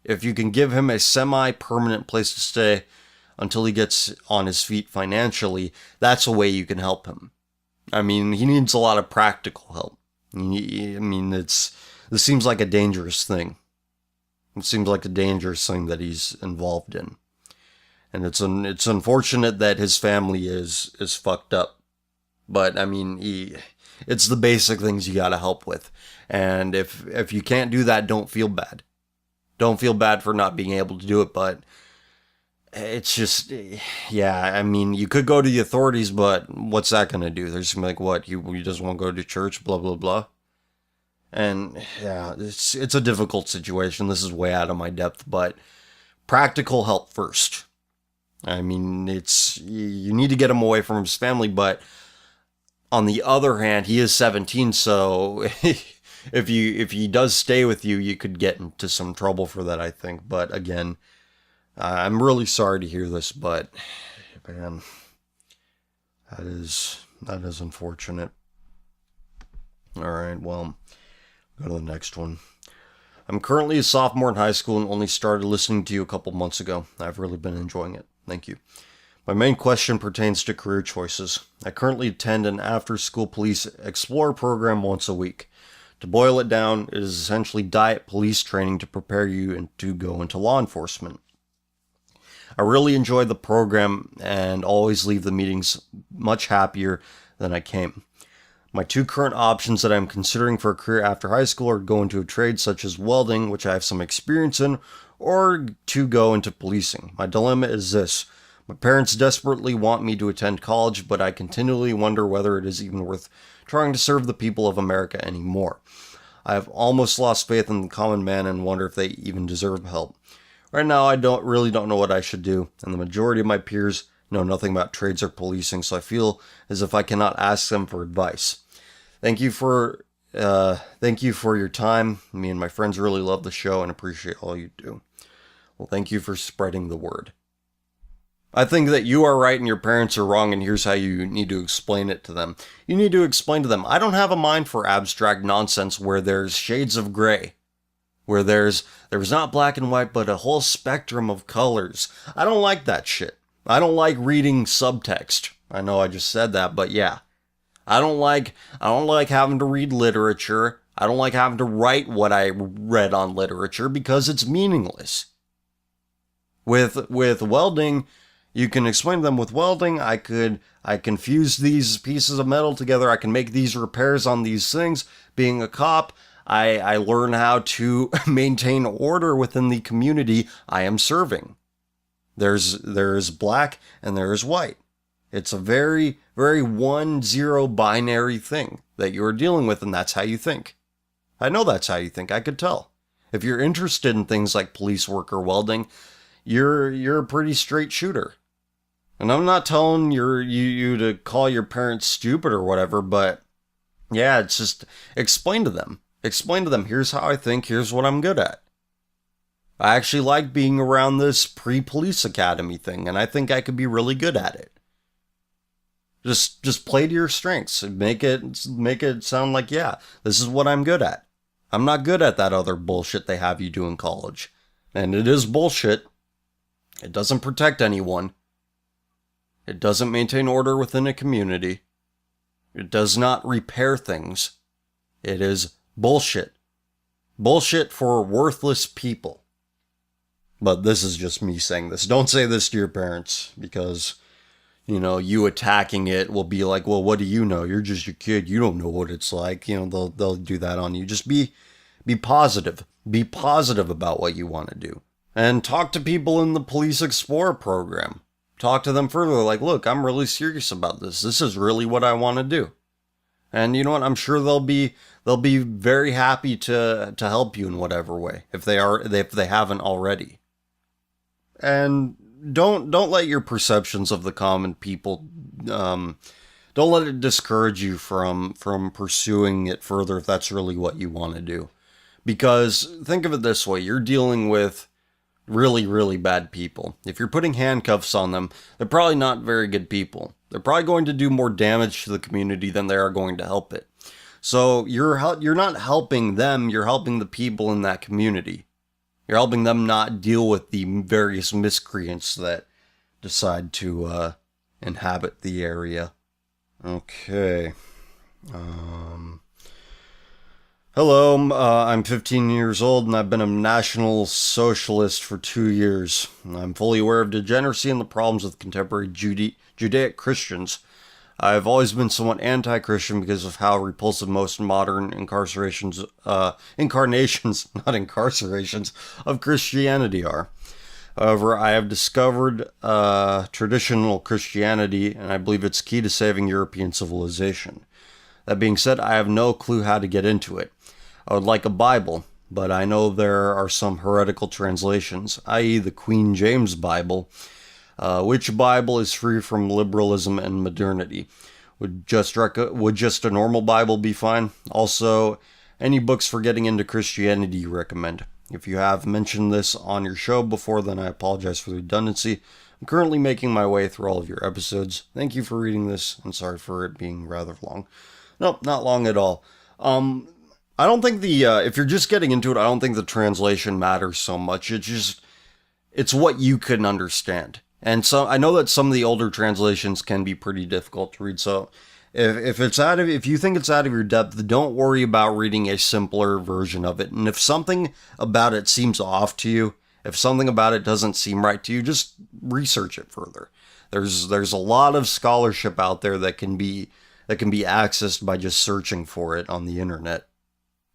if you can give him a semi-permanent place to stay until he gets on his feet financially, that's a way you can help him. I mean, he needs a lot of practical help. I mean, this seems like a dangerous thing. It seems like a dangerous thing that he's involved in. And it's unfortunate that his family is fucked up. But, I mean, it's the basic things you gotta help with. And if you can't do that, don't feel bad. Don't feel bad for not being able to do it, but it's just, yeah, I mean, you could go to the authorities, but what's that going to do? They're just going to be like, what, you just want to go to church, blah, blah, blah. And, yeah, it's a difficult situation. This is way out of my depth, but practical help first. I mean, you need to get him away from his family, but On the other hand, he is 17, so if he does stay with you, you could get into some trouble for that, I think. But again, I'm really sorry to hear this, but man, that is unfortunate. All right, well, go to the next one. I'm currently a sophomore in high school and only started listening to you a couple months ago. I've really been enjoying it. Thank you. My main question pertains to career choices. I currently attend an after-school police explorer program once a week. To boil it down, it is essentially diet police training to prepare you to go into law enforcement. I really enjoy the program and always leave the meetings much happier than I came. My two current options that I'm considering for a career after high school are to go into a trade such as welding, which I have some experience in, or to go into policing. My dilemma is this. My parents desperately want me to attend college, but I continually wonder whether it is even worth trying to serve the people of America anymore. I have almost lost faith in the common man and wonder if they even deserve help. Right now, I don't know what I should do, and the majority of my peers know nothing about trades or policing, so I feel as if I cannot ask them for advice. Thank you for your time. Me and my friends really love the show and appreciate all you do. Well, thank you for spreading the word. I think that you are right and your parents are wrong, and here's how you need to explain it to them. You need to explain to them, I don't have a mind for abstract nonsense where there's shades of gray, where there's not black and white, but a whole spectrum of colors. I don't like that shit. I don't like reading subtext. I know I just said that, but yeah. I don't like having to read literature. I don't like having to write what I read on literature because it's meaningless. With welding, you can explain to them with welding, I can fuse these pieces of metal together, I can make these repairs on these things. Being a cop, I learn how to maintain order within the community I am serving. There's black and there's white. It's a very, very 1-0 binary thing that you're dealing with, and that's how you think. I know that's how you think, I could tell. If you're interested in things like police work or welding, you're a pretty straight shooter. And I'm not telling you to call your parents stupid or whatever, but yeah, it's just explain to them. Explain to them, here's how I think, here's what I'm good at. I actually like being around this pre-police academy thing, and I think I could be really good at it. Just play to your strengths. Make it sound like, yeah, this is what I'm good at. I'm not good at that other bullshit they have you do in college. And it is bullshit. It doesn't protect anyone. It doesn't maintain order within a community. It does not repair things. It is bullshit. Bullshit for worthless people. But this is just me saying this. Don't say this to your parents, because, you attacking it will be like, well, what do you know? You're just a kid. You don't know what it's like. They'll do that on you. Just be positive. Be positive about what you want to do. And talk to people in the Police Explorer program. Talk to them further, like, look, I'm really serious about this. This is really what I want to do. And you know what? I'm sure they'll be very happy to help you in whatever way, if they haven't already. And don't let your perceptions of the common people, don't let it discourage you from pursuing it further if that's really what you want to do. Because think of it this way, you're dealing with really, really bad people. If you're putting handcuffs on them, they're probably not very good people. They're probably going to do more damage to the community than they are going to help it. So you're not helping them, you're helping the people in that community. You're helping them not deal with the various miscreants that decide to inhabit the area. Okay. Hello, I'm 15 years old and I've been a National Socialist for 2 years. I'm fully aware of degeneracy and the problems with contemporary Judaic Christians. I've always been somewhat anti-Christian because of how repulsive most modern incarnations of Christianity are. However, I have discovered traditional Christianity, and I believe it's key to saving European civilization. That being said, I have no clue how to get into it. I would like a Bible, but I know there are some heretical translations, i.e. the Queen James Bible. Which Bible is free from liberalism and modernity? Would just a normal Bible be fine? Also, any books for getting into Christianity you recommend? If you have mentioned this on your show before, then I apologize for the redundancy. I'm currently making my way through all of your episodes. Thank you for reading this, and sorry for it being rather long. Nope, not long at all. I don't think if you're just getting into it, I don't think the translation matters so much. It's what you can understand. And so I know that some of the older translations can be pretty difficult to read. So if you think it's out of your depth, don't worry about reading a simpler version of it. And if something about it seems off to you, if something about it doesn't seem right to you, just research it further. There's a lot of scholarship out there that can be accessed by just searching for it on the internet.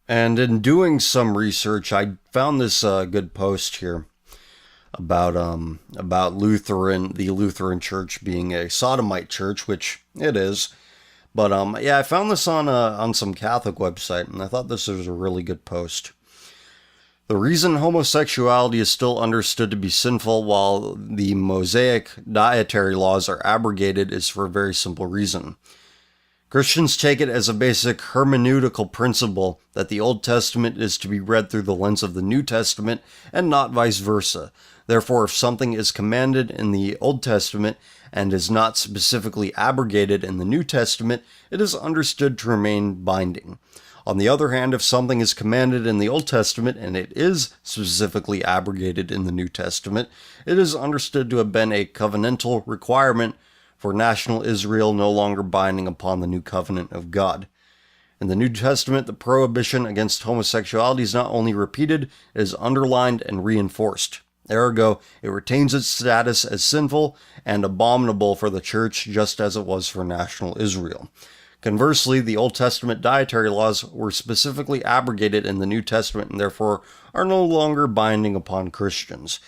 And in doing some research, I found this good post here about the Lutheran Church being a sodomite church, which it is. But I found this on some Catholic website, and I thought this was a really good post. The reason homosexuality is still understood to be sinful while the Mosaic dietary laws are abrogated is for a very simple reason. Christians take it as a basic hermeneutical principle that the Old Testament is to be read through the lens of the New Testament and not vice versa. Therefore, if something is commanded in the Old Testament and is not specifically abrogated in the New Testament, it is understood to remain binding. On the other hand, if something is commanded in the Old Testament and it is specifically abrogated in the New Testament, it is understood to have been a covenantal requirement for national Israel, no longer binding upon the new covenant of God. In the New Testament, the prohibition against homosexuality is not only repeated, it is underlined and reinforced. Ergo, it retains its status as sinful and abominable for the church, just as it was for national Israel. Conversely, the Old Testament dietary laws were specifically abrogated in the New Testament and therefore are no longer binding upon Christians.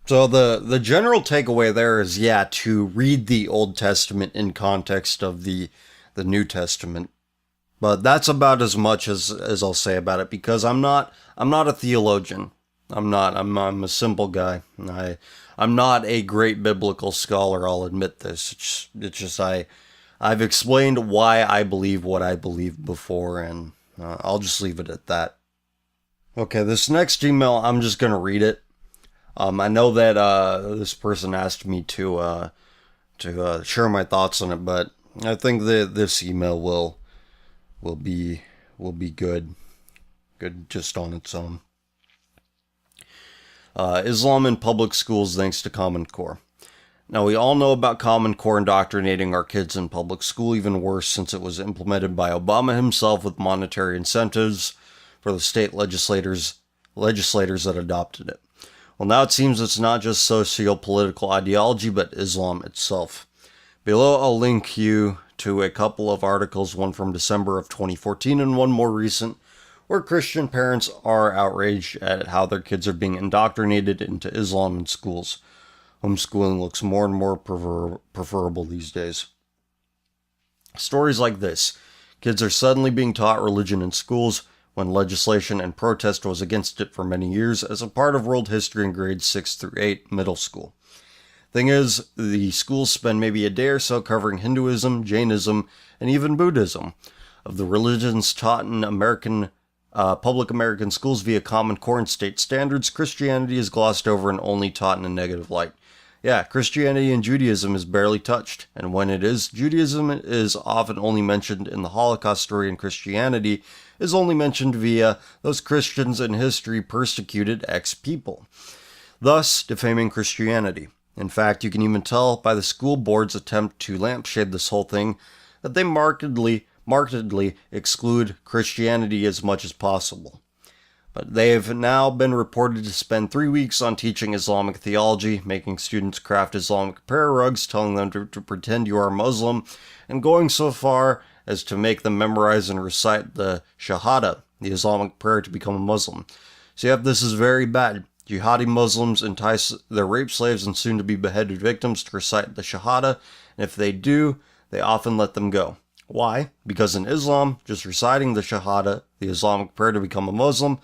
So the general takeaway there is, to read the Old Testament in context of the New Testament. But that's about as much as I'll say about it, because I'm not a theologian. I'm a simple guy. I'm not a great biblical scholar, I'll admit this. It's just I've explained why I believe what I believe before, and I'll just leave it at that. Okay, this next email, I'm just going to read it. I know that this person asked me to share my thoughts on it, but I think that this email will be good just on its own. Islam in public schools thanks to Common Core. Now, we all know about Common Core indoctrinating our kids in public school, even worse since it was implemented by Obama himself with monetary incentives for the state legislators that adopted it. Well, now it seems it's not just socio-political ideology, but Islam itself. Below, I'll link you to a couple of articles, one from December of 2014 and one more recent, where Christian parents are outraged at how their kids are being indoctrinated into Islam in schools. Homeschooling looks more and more preferable these days. Stories like this. Kids are suddenly being taught religion in schools when legislation and protest was against it for many years as a part of world history in grades 6 through 8 middle school. Thing is, the schools spend maybe a day or so covering Hinduism, Jainism, and even Buddhism. Of the religions taught in public American schools via Common Core and state standards, Christianity is glossed over and only taught in a negative light. Yeah, Christianity and Judaism is barely touched, and when it is, Judaism is often only mentioned in the Holocaust story, and Christianity is only mentioned via those Christians in history persecuted X people, thus defaming Christianity. In fact, you can even tell by the school board's attempt to lampshade this whole thing that they markedly exclude Christianity as much as possible. But they have now been reported to spend 3 weeks on teaching Islamic theology, making students craft Islamic prayer rugs, telling them to pretend you are Muslim, and going so far as to make them memorize and recite the Shahada, the Islamic prayer to become a Muslim. So yep, this is very bad. Jihadi Muslims entice their rape slaves and soon-to-be beheaded victims to recite the Shahada, and if they do, they often let them go. Why? Because in Islam, just reciting the Shahada, the Islamic prayer to become a Muslim,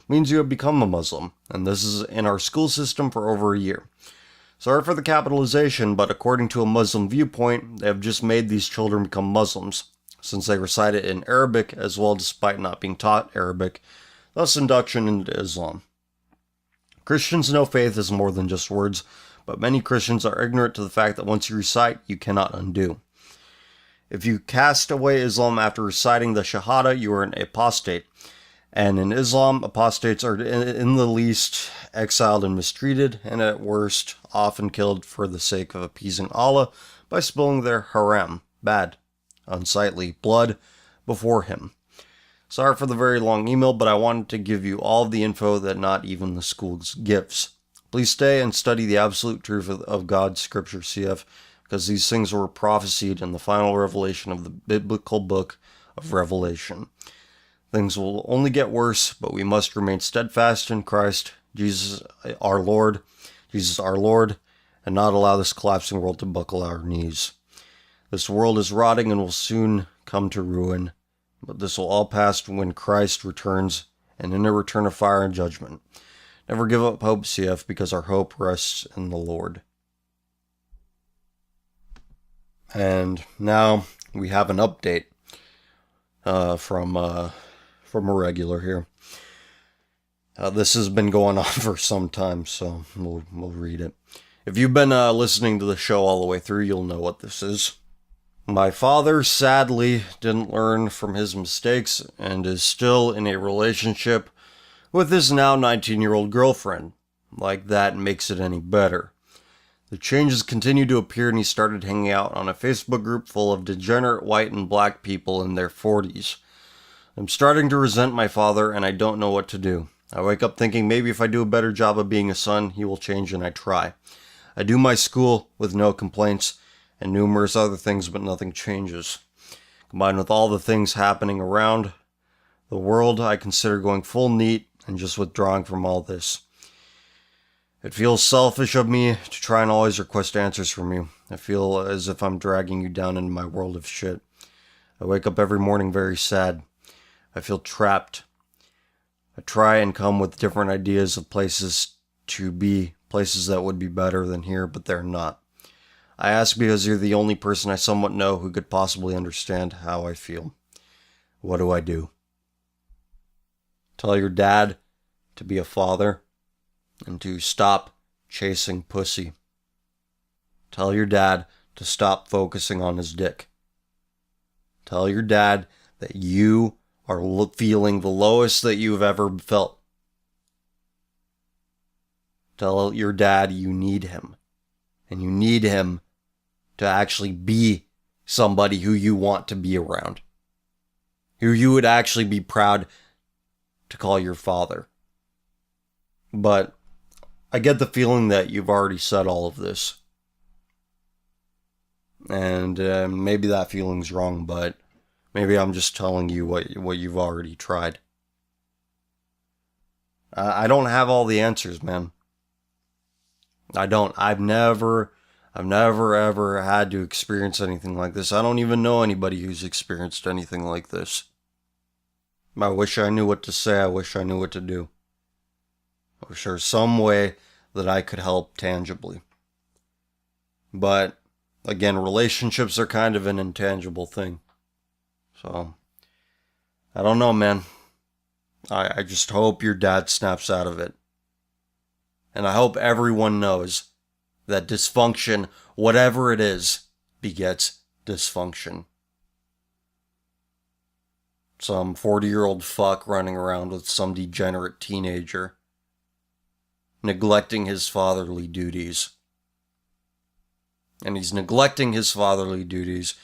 means you have become a Muslim, and this is in our school system for over a year. Sorry for the capitalization, but according to a Muslim viewpoint, they have just made these children become Muslims, since they recite it in Arabic as well despite not being taught Arabic, thus induction into Islam. Christians know faith is more than just words, but many Christians are ignorant to the fact that once you recite, you cannot undo. If you cast away Islam after reciting the Shahada, you are an apostate. And in Islam, apostates are in the least exiled and mistreated, and at worst, often killed for the sake of appeasing Allah by spilling their haram, bad, unsightly blood before him. Sorry for the very long email, but I wanted to give you all of the info that not even the schools gives. Please stay and study the absolute truth of God's scripture, CF, because these things were prophesied in the final revelation of the biblical book of Revelation. Things will only get worse, but we must remain steadfast in Christ, Jesus our Lord, and not allow this collapsing world to buckle our knees. This world is rotting and will soon come to ruin, but this will all pass when Christ returns, and in a return of fire and judgment. Never give up hope, CF, because our hope rests in the Lord. And now we have an update from a regular here. This has been going on for some time, so we'll read it. If you've been listening to the show all the way through, you'll know what this is. My father sadly didn't learn from his mistakes and is still in a relationship with his now 19-year-old girlfriend. Like that makes it any better. The changes continue to appear, and he started hanging out on a Facebook group full of degenerate white and black people in their 40s. I'm starting to resent my father, and I don't know what to do. I wake up thinking maybe if I do a better job of being a son, he will change, and I try. I do my school with no complaints, and numerous other things, but nothing changes. Combined with all the things happening around the world, I consider going full neat and just withdrawing from all this. It feels selfish of me to try and always request answers from you. I feel as if I'm dragging you down into my world of shit. I wake up every morning very sad. I feel trapped. I try and come with different ideas of places to be, places that would be better than here, but they're not. I ask because you're the only person I somewhat know who could possibly understand how I feel. What do I do? Tell your dad to be a father and to stop chasing pussy. Tell your dad to stop focusing on his dick. Tell your dad that you are feeling the lowest that you've ever felt. Tell your dad you need him. And you need him to actually be somebody who you want to be around. Who you would actually be proud to call your father. But I get the feeling that you've already said all of this. And maybe that feeling's wrong, but maybe I'm just telling you what you've already tried. I don't have all the answers, man. I don't. I've never ever had to experience anything like this. I don't even know anybody who's experienced anything like this. I wish I knew what to say. I wish I knew what to do. I wish there was some way that I could help tangibly. But, again, relationships are kind of an intangible thing. So, I don't know, man. I just hope your dad snaps out of it. And I hope everyone knows that dysfunction, whatever it is, begets dysfunction. Some 40-year-old fuck running around with some degenerate teenager, neglecting his fatherly duties. And he's neglecting his fatherly duties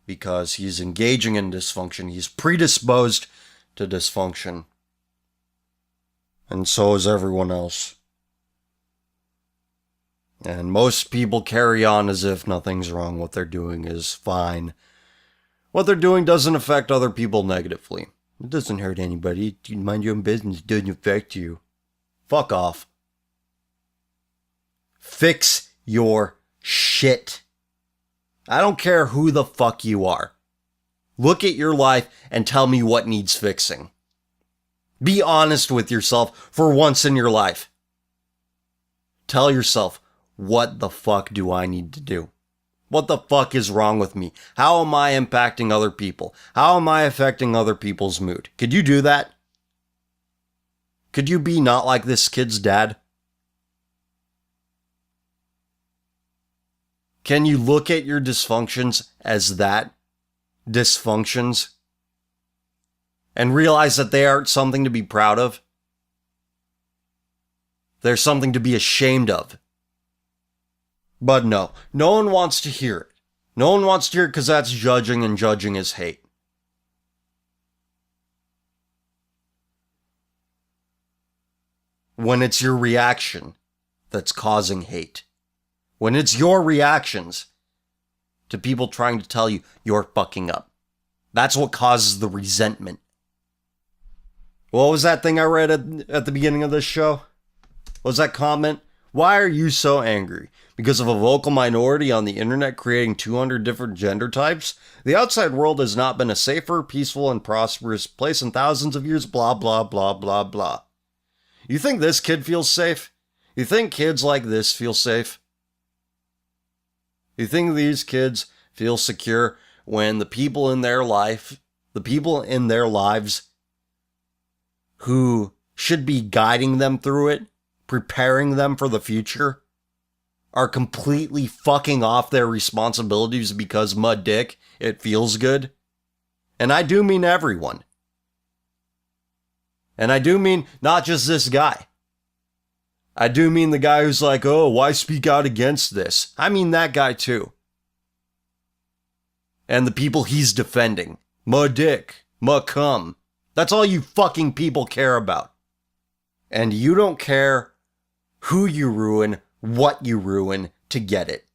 because he's engaging in dysfunction. He's predisposed to dysfunction. And so is everyone else. And most people carry on as if nothing's wrong. What they're doing is fine. What they're doing doesn't affect other people negatively. It doesn't hurt anybody. You mind your own business. It doesn't affect you. Fuck off. Fix your shit. I don't care who the fuck you are. Look at your life and tell me what needs fixing. Be honest with yourself for once in your life. Tell yourself what the fuck do I need to do? What the fuck is wrong with me? How am I impacting other people? How am I affecting other people's mood? Could you do that? Could you be not like this kid's dad? Can you look at your dysfunctions as that? Dysfunctions? And realize that they aren't something to be proud of? They're something to be ashamed of. But no one wants to hear it. No one wants to hear it because that's judging, and judging is hate. When it's your reaction that's causing hate. When it's your reactions to people trying to tell you you're fucking up. That's what causes the resentment. What was that thing I read at the beginning of this show? What was that comment? Why are you so angry? Because of a vocal minority on the internet creating 200 different gender types? The outside world has not been a safer, peaceful, and prosperous place in thousands of years, blah, blah, blah, blah, blah. You think this kid feels safe? You think kids like this feel safe? You think these kids feel secure when the people in their lives who should be guiding them through it, preparing them for the future, are completely fucking off their responsibilities because mud dick, it feels good? And I do mean everyone. And I do mean not just this guy. I do mean the guy who's like, oh, why speak out against this? I mean that guy too. And the people he's defending. Mud dick, mud cum. That's all you fucking people care about. And you don't care who you ruin, what you ruin to get it.